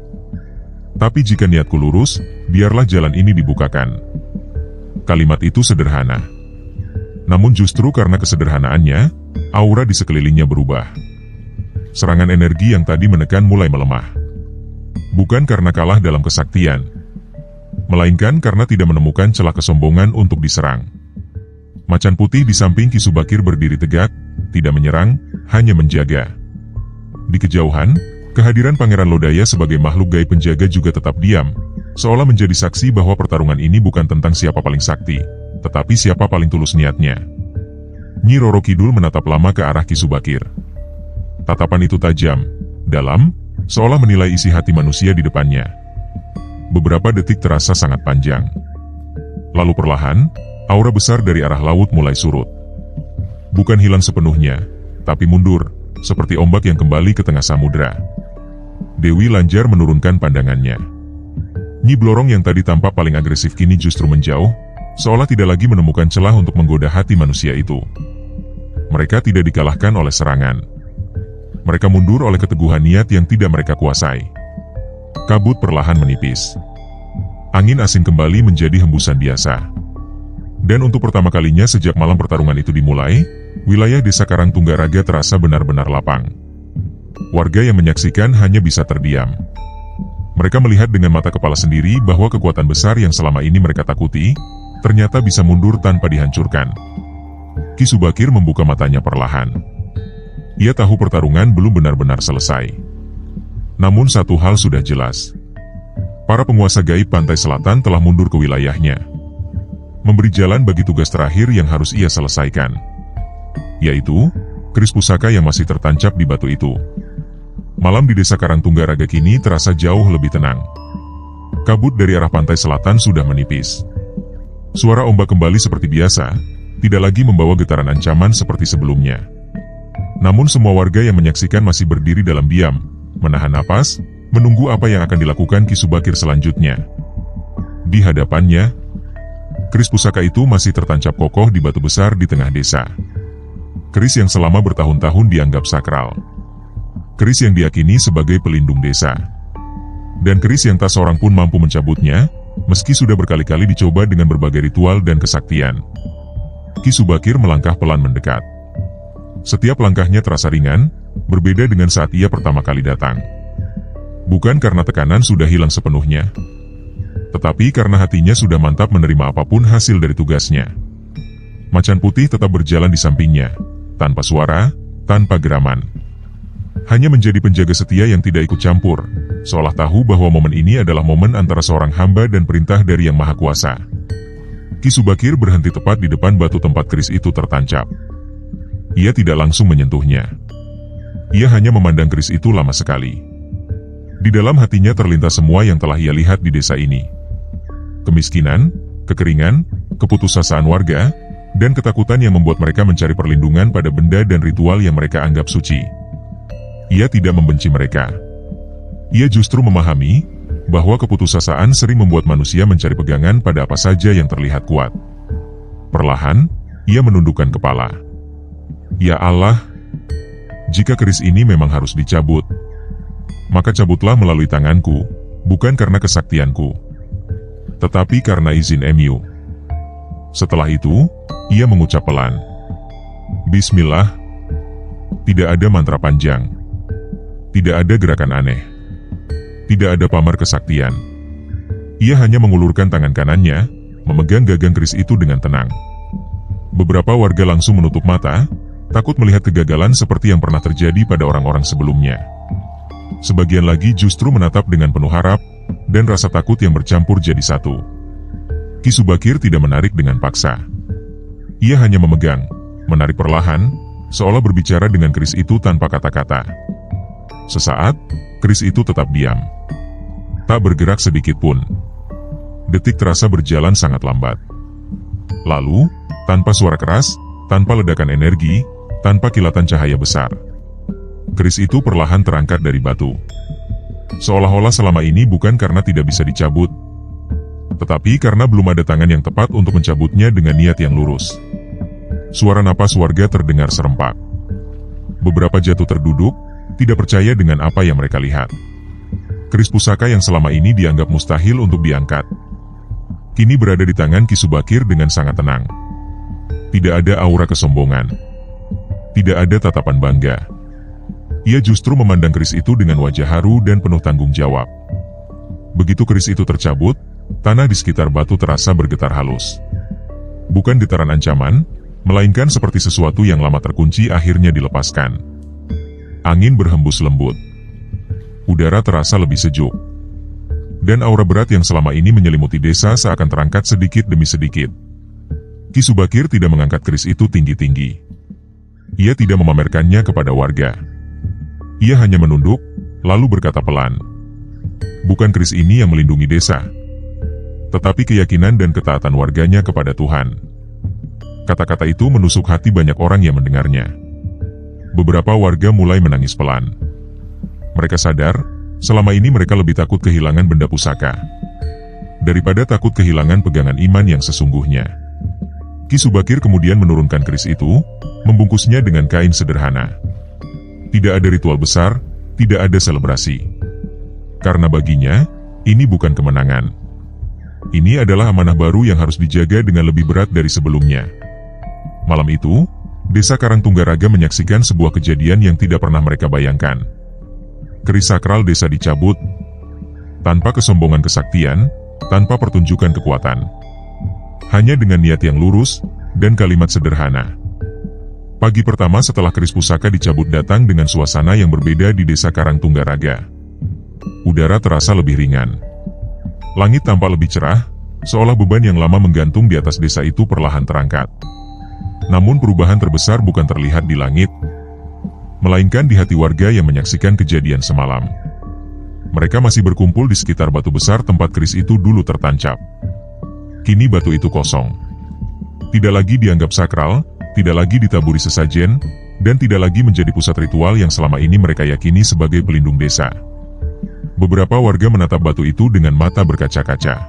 Tapi jika niatku lurus, biarlah jalan ini dibukakan." Kalimat itu sederhana. Namun justru karena kesederhanaannya, aura di sekelilingnya berubah. Serangan energi yang tadi menekan mulai melemah. Bukan karena kalah dalam kesaktian, melainkan karena tidak menemukan celah kesombongan untuk diserang. Macan putih di samping Ki Subakir berdiri tegak, tidak menyerang, hanya menjaga. Di kejauhan, kehadiran Pangeran Lodaya sebagai makhluk gaib penjaga juga tetap diam, seolah menjadi saksi bahwa pertarungan ini bukan tentang siapa paling sakti, tetapi siapa paling tulus niatnya. Nyi Roro Kidul menatap lama ke arah Ki Subakir. Tatapan itu tajam, dalam, seolah menilai isi hati manusia di depannya. Beberapa detik terasa sangat panjang. Lalu perlahan, aura besar dari arah laut mulai surut. Bukan hilang sepenuhnya, tapi mundur, seperti ombak yang kembali ke tengah samudera. Dewi Lanjar menurunkan pandangannya. Nyi Blorong yang tadi tampak paling agresif kini justru menjauh, seolah tidak lagi menemukan celah untuk menggoda hati manusia itu. Mereka tidak dikalahkan oleh serangan. Mereka mundur oleh keteguhan niat yang tidak mereka kuasai. Kabut perlahan menipis. Angin asin kembali menjadi hembusan biasa. Dan untuk pertama kalinya sejak malam pertarungan itu dimulai, wilayah desa Karangtunggaraga terasa benar-benar lapang. Warga yang menyaksikan hanya bisa terdiam. Mereka melihat dengan mata kepala sendiri bahwa kekuatan besar yang selama ini mereka takuti, ternyata bisa mundur tanpa dihancurkan. Ki Subakir membuka matanya perlahan. Ia tahu pertarungan belum benar-benar selesai. Namun satu hal sudah jelas. Para penguasa gaib pantai selatan telah mundur ke wilayahnya, memberi jalan bagi tugas terakhir yang harus ia selesaikan, yaitu keris pusaka yang masih tertancap di batu itu. Malam di desa Karangtunggaraga kini terasa jauh lebih tenang. Kabut dari arah pantai selatan sudah menipis. Suara ombak kembali seperti biasa, tidak lagi membawa getaran ancaman seperti sebelumnya. Namun semua warga yang menyaksikan masih berdiri dalam diam, menahan napas, menunggu apa yang akan dilakukan Ki Subakir selanjutnya. Di hadapannya, keris pusaka itu masih tertancap kokoh di batu besar di tengah desa. Keris yang selama bertahun-tahun dianggap sakral. Keris yang diyakini sebagai pelindung desa. Dan keris yang tak seorang pun mampu mencabutnya, meski sudah berkali-kali dicoba dengan berbagai ritual dan kesaktian. Ki Subakir melangkah pelan mendekat. Setiap langkahnya terasa ringan, berbeda dengan saat ia pertama kali datang. Bukan karena tekanan sudah hilang sepenuhnya, tetapi karena hatinya sudah mantap menerima apapun hasil dari tugasnya. Macan putih tetap berjalan di sampingnya, tanpa suara, tanpa geraman. Hanya menjadi penjaga setia yang tidak ikut campur, seolah tahu bahwa momen ini adalah momen antara seorang hamba dan perintah dari Yang Maha Kuasa. Ki Subakir berhenti tepat di depan batu tempat keris itu tertancap. Ia tidak langsung menyentuhnya. Ia hanya memandang keris itu lama sekali. Di dalam hatinya terlintas semua yang telah ia lihat di desa ini. Kemiskinan, kekeringan, keputusasaan warga, dan ketakutan yang membuat mereka mencari perlindungan pada benda dan ritual yang mereka anggap suci. Ia tidak membenci mereka. Ia justru memahami bahwa keputusasaan sering membuat manusia mencari pegangan pada apa saja yang terlihat kuat. Perlahan, ia menundukkan kepala. Ya Allah, jika keris ini memang harus dicabut, maka cabutlah melalui tanganku, bukan karena kesaktianku, tetapi karena izin MU. Setelah itu, ia mengucap pelan, Bismillah. Tidak ada mantra panjang. Tidak ada gerakan aneh. Tidak ada pamar kesaktian. Ia hanya mengulurkan tangan kanannya, memegang gagang keris itu dengan tenang. Beberapa warga langsung menutup mata, takut melihat kegagalan seperti yang pernah terjadi pada orang-orang sebelumnya. Sebagian lagi justru menatap dengan penuh harap, dan rasa takut yang bercampur jadi satu. Ki Subakir tidak menarik dengan paksa. Ia hanya memegang, menarik perlahan, seolah berbicara dengan keris itu tanpa kata-kata. Sesaat, keris itu tetap diam. Tak bergerak sedikit pun. Detik terasa berjalan sangat lambat. Lalu, tanpa suara keras, tanpa ledakan energi, tanpa kilatan cahaya besar, keris itu perlahan terangkat dari batu. Seolah-olah selama ini bukan karena tidak bisa dicabut, tetapi karena belum ada tangan yang tepat untuk mencabutnya dengan niat yang lurus. Suara napas warga terdengar serempak. Beberapa jatuh terduduk, tidak percaya dengan apa yang mereka lihat. Keris pusaka yang selama ini dianggap mustahil untuk diangkat, kini berada di tangan Ki Subakir dengan sangat tenang. Tidak ada aura kesombongan. Tidak ada tatapan bangga. Ia justru memandang keris itu dengan wajah haru dan penuh tanggung jawab. Begitu keris itu tercabut, tanah di sekitar batu terasa bergetar halus. Bukan getaran ancaman, melainkan seperti sesuatu yang lama terkunci akhirnya dilepaskan. Angin berhembus lembut. Udara terasa lebih sejuk. Dan aura berat yang selama ini menyelimuti desa seakan terangkat sedikit demi sedikit. Ki Subakir tidak mengangkat keris itu tinggi-tinggi. Ia tidak memamerkannya kepada warga. Ia hanya menunduk, lalu berkata pelan, bukan keris ini yang melindungi desa, tetapi keyakinan dan ketaatan warganya kepada Tuhan. Kata-kata itu menusuk hati banyak orang yang mendengarnya. Beberapa warga mulai menangis pelan. Mereka sadar, selama ini mereka lebih takut kehilangan benda pusaka daripada takut kehilangan pegangan iman yang sesungguhnya. Ki Subakir kemudian menurunkan keris itu, membungkusnya dengan kain sederhana. Tidak ada ritual besar, tidak ada selebrasi. Karena baginya, ini bukan kemenangan. Ini adalah amanah baru yang harus dijaga dengan lebih berat dari sebelumnya. Malam itu, Desa Karangtunggaraga menyaksikan sebuah kejadian yang tidak pernah mereka bayangkan. Keris sakral desa dicabut, tanpa kesombongan kesaktian, tanpa pertunjukan kekuatan. Hanya dengan niat yang lurus, dan kalimat sederhana. Pagi pertama setelah keris pusaka dicabut datang dengan suasana yang berbeda di desa Karangtunggaraga. Udara terasa lebih ringan. Langit tampak lebih cerah, seolah beban yang lama menggantung di atas desa itu perlahan terangkat. Namun perubahan terbesar bukan terlihat di langit, melainkan di hati warga yang menyaksikan kejadian semalam. Mereka masih berkumpul di sekitar batu besar tempat keris itu dulu tertancap. Kini batu itu kosong. Tidak lagi dianggap sakral, tidak lagi ditaburi sesajen, dan tidak lagi menjadi pusat ritual yang selama ini mereka yakini sebagai pelindung desa. Beberapa warga menatap batu itu dengan mata berkaca-kaca.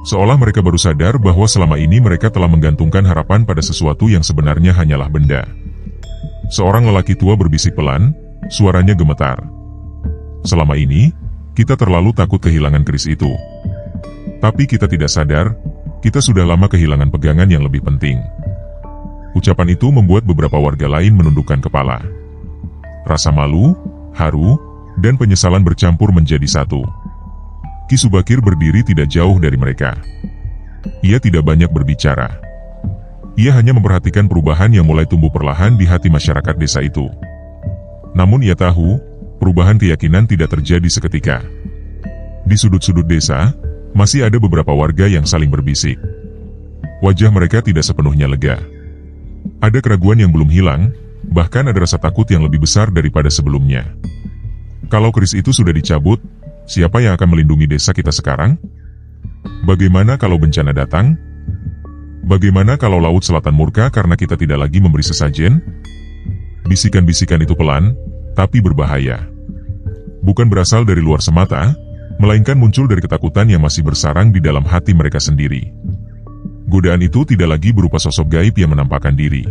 Seolah mereka baru sadar bahwa selama ini mereka telah menggantungkan harapan pada sesuatu yang sebenarnya hanyalah benda. Seorang lelaki tua berbisik pelan, suaranya gemetar. Selama ini, kita terlalu takut kehilangan keris itu. Tapi kita tidak sadar, kita sudah lama kehilangan pegangan yang lebih penting. Ucapan itu membuat beberapa warga lain menundukkan kepala. Rasa malu, haru, dan penyesalan bercampur menjadi satu. Ki Subakir berdiri tidak jauh dari mereka. Ia tidak banyak berbicara. Ia hanya memperhatikan perubahan yang mulai tumbuh perlahan di hati masyarakat desa itu. Namun ia tahu, perubahan keyakinan tidak terjadi seketika. Di sudut-sudut desa, masih ada beberapa warga yang saling berbisik. Wajah mereka tidak sepenuhnya lega. Ada keraguan yang belum hilang, bahkan ada rasa takut yang lebih besar daripada sebelumnya. Kalau keris itu sudah dicabut, siapa yang akan melindungi desa kita sekarang? Bagaimana kalau bencana datang? Bagaimana kalau Laut Selatan murka karena kita tidak lagi memberi sesajen? Bisikan-bisikan itu pelan, tapi berbahaya. Bukan berasal dari luar semata, melainkan muncul dari ketakutan yang masih bersarang di dalam hati mereka sendiri. Godaan itu tidak lagi berupa sosok gaib yang menampakkan diri.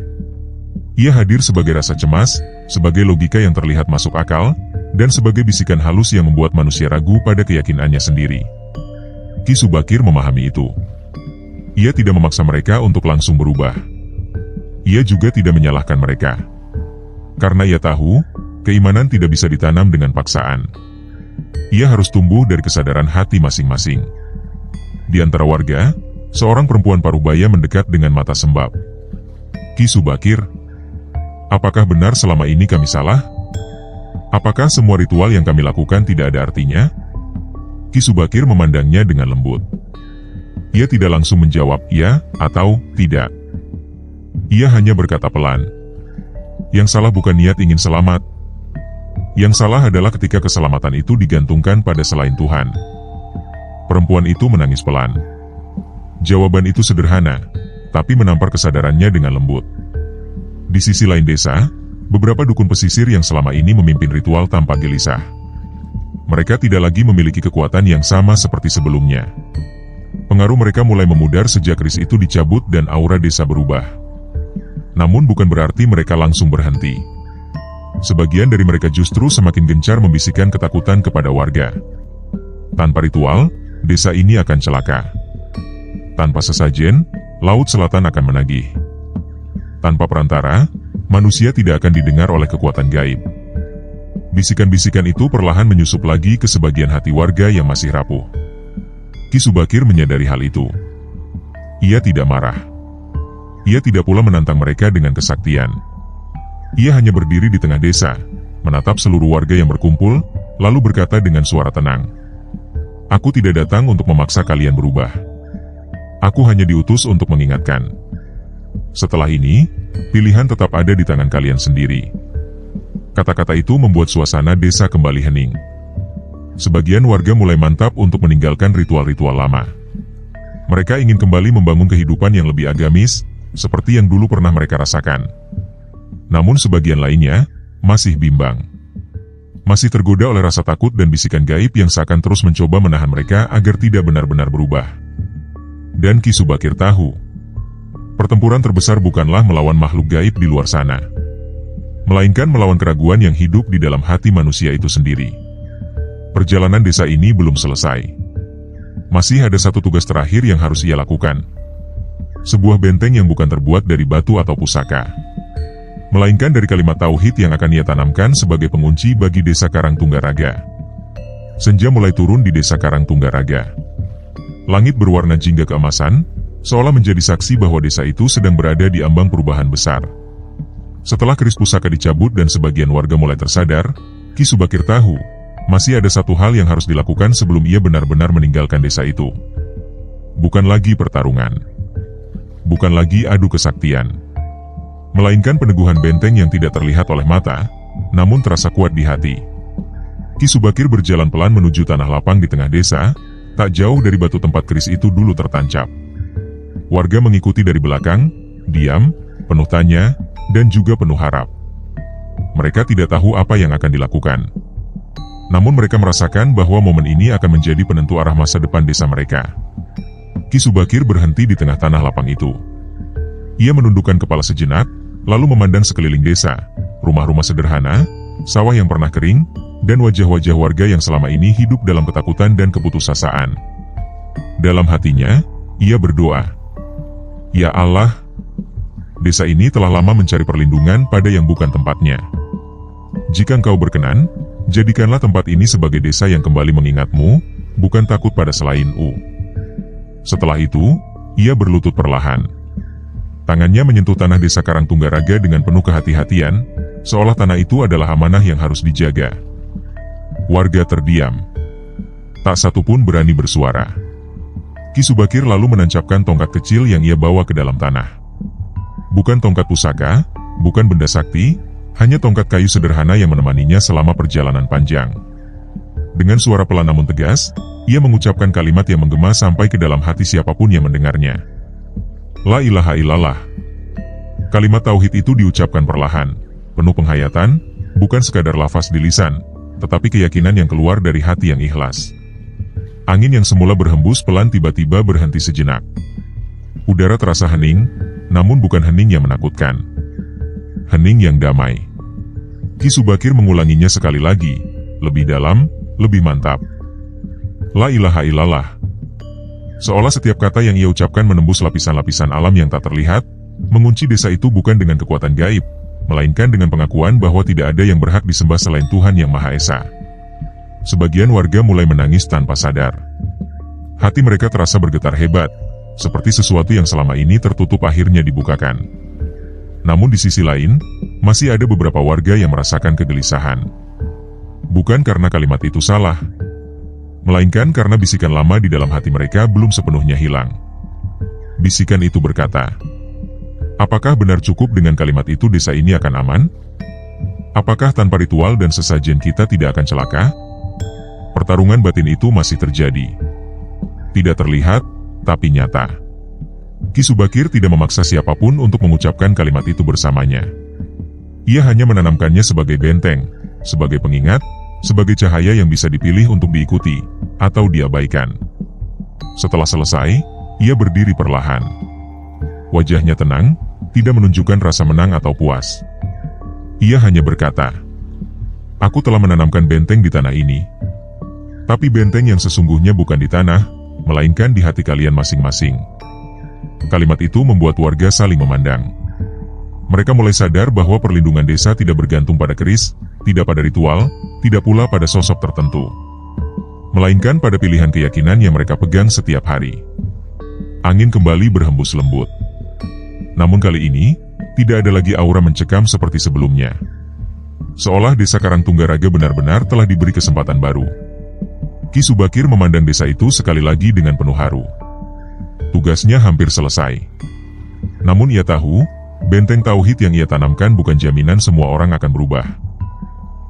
Ia hadir sebagai rasa cemas, sebagai logika yang terlihat masuk akal, dan sebagai bisikan halus yang membuat manusia ragu pada keyakinannya sendiri. Ki Subakir memahami itu. Ia tidak memaksa mereka untuk langsung berubah. Ia juga tidak menyalahkan mereka. Karena ia tahu, keimanan tidak bisa ditanam dengan paksaan. Ia harus tumbuh dari kesadaran hati masing-masing. Di antara warga, seorang perempuan parubaya mendekat dengan mata sembab. Ki Subakir, apakah benar selama ini kami salah? Apakah semua ritual yang kami lakukan tidak ada artinya? Ki Subakir memandangnya dengan lembut. Ia tidak langsung menjawab ya atau tidak. Ia hanya berkata pelan. Yang salah bukan niat ingin selamat. Yang salah adalah ketika keselamatan itu digantungkan pada selain Tuhan. Perempuan itu menangis pelan. Jawaban itu sederhana, tapi menampar kesadarannya dengan lembut. Di sisi lain desa, beberapa dukun pesisir yang selama ini memimpin ritual tanpa gelisah. Mereka tidak lagi memiliki kekuatan yang sama seperti sebelumnya. Pengaruh mereka mulai memudar sejak keris itu dicabut dan aura desa berubah. Namun bukan berarti mereka langsung berhenti. Sebagian dari mereka justru semakin gencar membisikkan ketakutan kepada warga. Tanpa ritual, desa ini akan celaka. Tanpa sesajen, Laut Selatan akan menagih. Tanpa perantara, manusia tidak akan didengar oleh kekuatan gaib. Bisikan-bisikan itu perlahan menyusup lagi ke sebagian hati warga yang masih rapuh. Ki Subakir menyadari hal itu. Ia tidak marah. Ia tidak pula menantang mereka dengan kesaktian. Ia hanya berdiri di tengah desa, menatap seluruh warga yang berkumpul, lalu berkata dengan suara tenang. Aku tidak datang untuk memaksa kalian berubah. Aku hanya diutus untuk mengingatkan. Setelah ini, pilihan tetap ada di tangan kalian sendiri. Kata-kata itu membuat suasana desa kembali hening. Sebagian warga mulai mantap untuk meninggalkan ritual-ritual lama. Mereka ingin kembali membangun kehidupan yang lebih agamis, seperti yang dulu pernah mereka rasakan. Namun sebagian lainnya, masih bimbang. Masih tergoda oleh rasa takut dan bisikan gaib yang seakan terus mencoba menahan mereka agar tidak benar-benar berubah. Dan Ki Subakir tahu, pertempuran terbesar bukanlah melawan makhluk gaib di luar sana, melainkan melawan keraguan yang hidup di dalam hati manusia itu sendiri. Perjalanan desa ini belum selesai. Masih ada satu tugas terakhir yang harus ia lakukan. Sebuah benteng yang bukan terbuat dari batu atau pusaka, melainkan dari kalimat tauhid yang akan ia tanamkan sebagai pengunci bagi desa Karangtunggaraga. Senja mulai turun di desa Karangtunggaraga. Langit berwarna jingga keemasan, seolah menjadi saksi bahwa desa itu sedang berada di ambang perubahan besar. Setelah keris pusaka dicabut dan sebagian warga mulai tersadar, Ki Subakir tahu, masih ada satu hal yang harus dilakukan sebelum ia benar-benar meninggalkan desa itu. Bukan lagi pertarungan. Bukan lagi adu kesaktian. Melainkan peneguhan benteng yang tidak terlihat oleh mata, namun terasa kuat di hati. Ki Subakir berjalan pelan menuju tanah lapang di tengah desa, tak jauh dari batu tempat keris itu dulu tertancap. Warga mengikuti dari belakang, diam, penuh tanya, dan juga penuh harap. Mereka tidak tahu apa yang akan dilakukan. Namun mereka merasakan bahwa momen ini akan menjadi penentu arah masa depan desa mereka. Ki Subakir berhenti di tengah tanah lapang itu. Ia menundukkan kepala sejenak, lalu memandang sekeliling desa, rumah-rumah sederhana, sawah yang pernah kering, dan wajah-wajah warga yang selama ini hidup dalam ketakutan dan keputusasaan. Dalam hatinya, ia berdoa, "Ya Allah, desa ini telah lama mencari perlindungan pada yang bukan tempatnya. Jika Engkau berkenan, jadikanlah tempat ini sebagai desa yang kembali mengingatmu, bukan takut pada selain-Mu." Setelah itu, ia berlutut perlahan. Tangannya menyentuh tanah desa Karangtunggaraga dengan penuh kehati-hatian, seolah tanah itu adalah amanah yang harus dijaga. Warga terdiam. Tak satu pun berani bersuara. Ki Subakir lalu menancapkan tongkat kecil yang ia bawa ke dalam tanah. Bukan tongkat pusaka, bukan benda sakti, hanya tongkat kayu sederhana yang menemaninya selama perjalanan panjang. Dengan suara pelan namun tegas, ia mengucapkan kalimat yang menggema sampai ke dalam hati siapapun yang mendengarnya. La ilaha illallah. Kalimat tauhid itu diucapkan perlahan, penuh penghayatan, bukan sekadar lafaz di lisan, tetapi keyakinan yang keluar dari hati yang ikhlas. Angin yang semula berhembus pelan tiba-tiba berhenti sejenak. Udara terasa hening, namun bukan hening yang menakutkan. Hening yang damai. Ki Subakir mengulanginya sekali lagi, lebih dalam, lebih mantap. La ilaha illallah. Seolah setiap kata yang ia ucapkan menembus lapisan-lapisan alam yang tak terlihat, mengunci desa itu bukan dengan kekuatan gaib, melainkan dengan pengakuan bahwa tidak ada yang berhak disembah selain Tuhan Yang Maha Esa. Sebagian warga mulai menangis tanpa sadar. Hati mereka terasa bergetar hebat, seperti sesuatu yang selama ini tertutup akhirnya dibukakan. Namun di sisi lain, masih ada beberapa warga yang merasakan kegelisahan. Bukan karena kalimat itu salah, melainkan karena bisikan lama di dalam hati mereka belum sepenuhnya hilang. Bisikan itu berkata, apakah benar cukup dengan kalimat itu desa ini akan aman? Apakah tanpa ritual dan sesajen kita tidak akan celaka? Pertarungan batin itu masih terjadi. Tidak terlihat, tapi nyata. Ki Subakir tidak memaksa siapapun untuk mengucapkan kalimat itu bersamanya. Ia hanya menanamkannya sebagai benteng, sebagai pengingat, sebagai cahaya yang bisa dipilih untuk diikuti, atau diabaikan. Setelah selesai, ia berdiri perlahan. Wajahnya tenang, tidak menunjukkan rasa menang atau puas. Ia hanya berkata, "Aku telah menanamkan benteng di tanah ini. Tapi benteng yang sesungguhnya bukan di tanah, melainkan di hati kalian masing-masing." Kalimat itu membuat warga saling memandang. Mereka mulai sadar bahwa perlindungan desa tidak bergantung pada keris, tidak pada ritual, tidak pula pada sosok tertentu, melainkan pada pilihan keyakinan yang mereka pegang setiap hari. Angin kembali berhembus lembut. Namun kali ini, tidak ada lagi aura mencekam seperti sebelumnya. Seolah desa Karangtunggaraga benar-benar telah diberi kesempatan baru. Ki Subakir memandang desa itu sekali lagi dengan penuh haru. Tugasnya hampir selesai. Namun ia tahu, benteng tauhid yang ia tanamkan bukan jaminan semua orang akan berubah.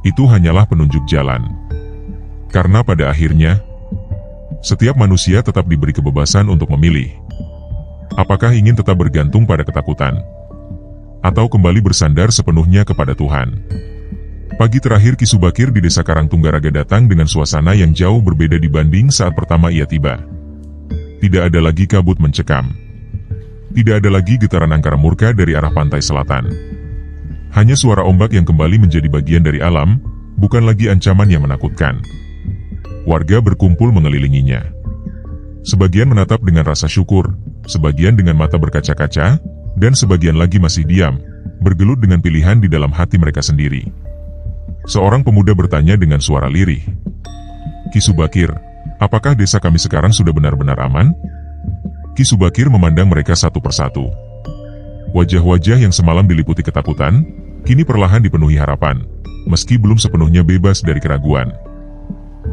Itu hanyalah penunjuk jalan. Karena pada akhirnya, setiap manusia tetap diberi kebebasan untuk memilih. Apakah ingin tetap bergantung pada ketakutan, atau kembali bersandar sepenuhnya kepada Tuhan. Pagi terakhir Ki Subakir di desa Karangtunggaraga datang dengan suasana yang jauh berbeda dibanding saat pertama ia tiba. Tidak ada lagi kabut mencekam. Tidak ada lagi getaran angkara murka dari arah pantai selatan. Hanya suara ombak yang kembali menjadi bagian dari alam, bukan lagi ancaman yang menakutkan. Warga berkumpul mengelilinginya. Sebagian menatap dengan rasa syukur, sebagian dengan mata berkaca-kaca, dan sebagian lagi masih diam, bergelut dengan pilihan di dalam hati mereka sendiri. Seorang pemuda bertanya dengan suara lirih, "Ki Subakir, apakah desa kami sekarang sudah benar-benar aman?" Ki Subakir memandang mereka satu persatu. Wajah-wajah yang semalam diliputi ketakutan, kini perlahan dipenuhi harapan, meski belum sepenuhnya bebas dari keraguan.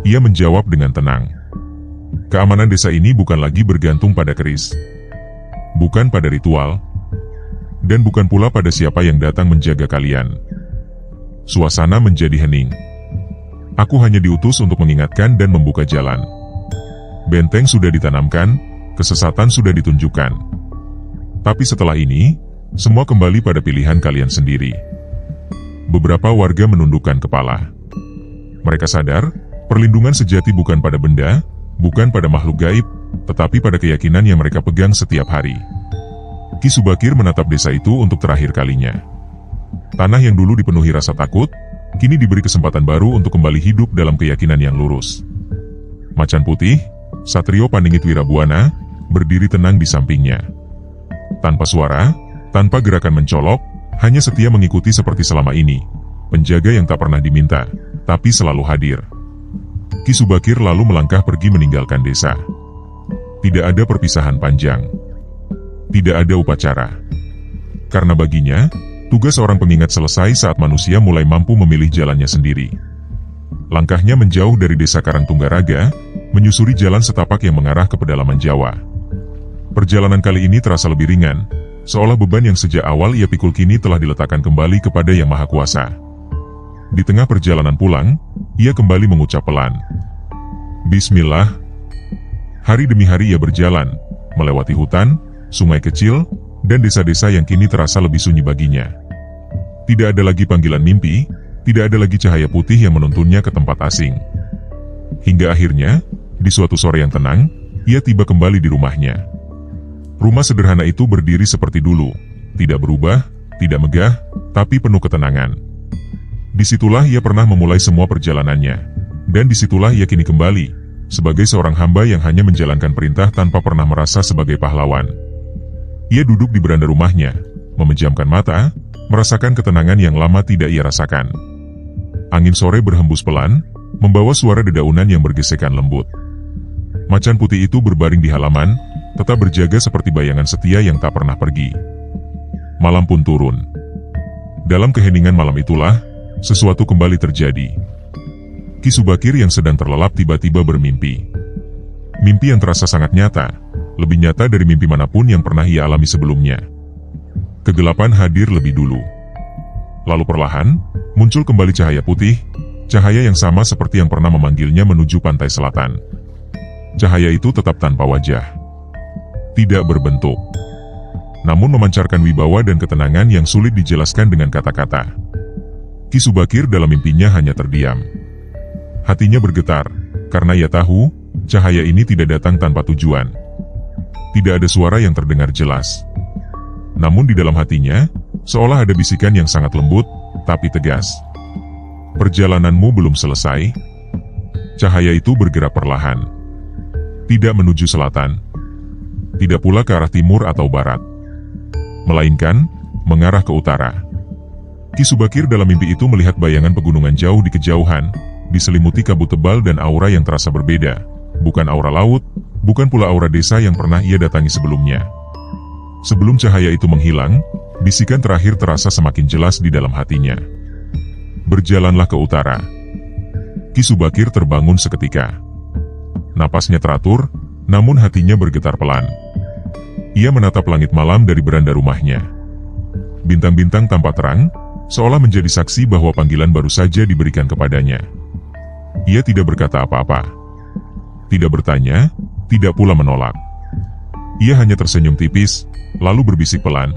Ia menjawab dengan tenang. Keamanan desa ini bukan lagi bergantung pada keris, bukan pada ritual, dan bukan pula pada siapa yang datang menjaga kalian. Suasana menjadi hening. Aku hanya diutus untuk mengingatkan dan membuka jalan. Benteng sudah ditanamkan, kesesatan sudah ditunjukkan. Tapi setelah ini, semua kembali pada pilihan kalian sendiri. Beberapa warga menundukkan kepala. Mereka sadar, perlindungan sejati bukan pada benda, bukan pada makhluk gaib, tetapi pada keyakinan yang mereka pegang setiap hari. Ki Subakir menatap desa itu untuk terakhir kalinya. Tanah yang dulu dipenuhi rasa takut, kini diberi kesempatan baru untuk kembali hidup dalam keyakinan yang lurus. Macan Putih, Satrio Paningit Wirabuana, berdiri tenang di sampingnya. Tanpa suara, tanpa gerakan mencolok, hanya setia mengikuti seperti selama ini. Penjaga yang tak pernah diminta, tapi selalu hadir. Ki Subakir lalu melangkah pergi meninggalkan desa. Tidak ada perpisahan panjang. Tidak ada upacara. Karena baginya, tugas seorang pengingat selesai saat manusia mulai mampu memilih jalannya sendiri. Langkahnya menjauh dari desa Karangtunggaraga, menyusuri jalan setapak yang mengarah ke pedalaman Jawa. Perjalanan kali ini terasa lebih ringan, seolah beban yang sejak awal ia pikul kini telah diletakkan kembali kepada Yang Maha Kuasa. Di tengah perjalanan pulang, ia kembali mengucap pelan. Bismillah. Hari demi hari ia berjalan, melewati hutan, sungai kecil, dan desa-desa yang kini terasa lebih sunyi baginya. Tidak ada lagi panggilan mimpi, tidak ada lagi cahaya putih yang menuntunnya ke tempat asing. Hingga akhirnya, di suatu sore yang tenang, ia tiba kembali di rumahnya. Rumah sederhana itu berdiri seperti dulu, tidak berubah, tidak megah, tapi penuh ketenangan. Disitulah ia pernah memulai semua perjalanannya, dan disitulah ia kini kembali, sebagai seorang hamba yang hanya menjalankan perintah tanpa pernah merasa sebagai pahlawan. Ia duduk di beranda rumahnya, memejamkan mata, merasakan ketenangan yang lama tidak ia rasakan. Angin sore berhembus pelan, membawa suara dedaunan yang bergesekan lembut. Macan putih itu berbaring di halaman, tetap berjaga seperti bayangan setia yang tak pernah pergi. Malam pun turun. Dalam keheningan malam itulah, sesuatu kembali terjadi. Ki Subakir yang sedang terlelap tiba-tiba bermimpi. Mimpi yang terasa sangat nyata, lebih nyata dari mimpi manapun yang pernah ia alami sebelumnya. Kegelapan hadir lebih dulu. Lalu perlahan, muncul kembali cahaya putih, cahaya yang sama seperti yang pernah memanggilnya menuju pantai selatan. Cahaya itu tetap tanpa wajah. Tidak berbentuk. Namun memancarkan wibawa dan ketenangan yang sulit dijelaskan dengan kata-kata. Ki Subakir dalam mimpinya hanya terdiam. Hatinya bergetar, karena ia tahu, cahaya ini tidak datang tanpa tujuan. Tidak ada suara yang terdengar jelas. Namun di dalam hatinya, seolah ada bisikan yang sangat lembut, tapi tegas. Perjalananmu belum selesai. Cahaya itu bergerak perlahan. Tidak menuju selatan. Tidak pula ke arah timur atau barat. Melainkan, mengarah ke utara. Ki Subakir dalam mimpi itu melihat bayangan pegunungan jauh di kejauhan, diselimuti kabut tebal dan aura yang terasa berbeda. Bukan aura laut, bukan pula aura desa yang pernah ia datangi sebelumnya. Sebelum cahaya itu menghilang, bisikan terakhir terasa semakin jelas di dalam hatinya. Berjalanlah ke utara. Ki Subakir terbangun seketika. Napasnya teratur, namun hatinya bergetar pelan. Ia menatap langit malam dari beranda rumahnya. Bintang-bintang tampak terang, seolah menjadi saksi bahwa panggilan baru saja diberikan kepadanya. Ia tidak berkata apa-apa. Tidak bertanya, tidak pula menolak. Ia hanya tersenyum tipis, lalu berbisik pelan.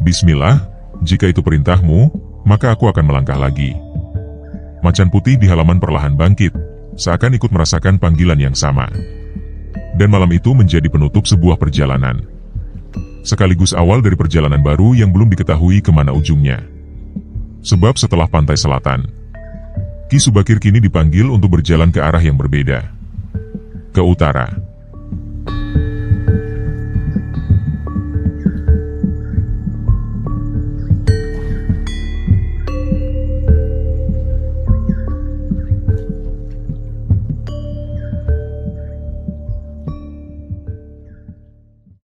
Bismillah, jika itu perintahmu, maka aku akan melangkah lagi. Macan putih di halaman perlahan bangkit, seakan ikut merasakan panggilan yang sama. Dan malam itu menjadi penutup sebuah perjalanan. Sekaligus awal dari perjalanan baru yang belum diketahui kemana ujungnya. Sebab setelah pantai selatan, Ki Subakir kini dipanggil untuk berjalan ke arah yang berbeda. Ke utara.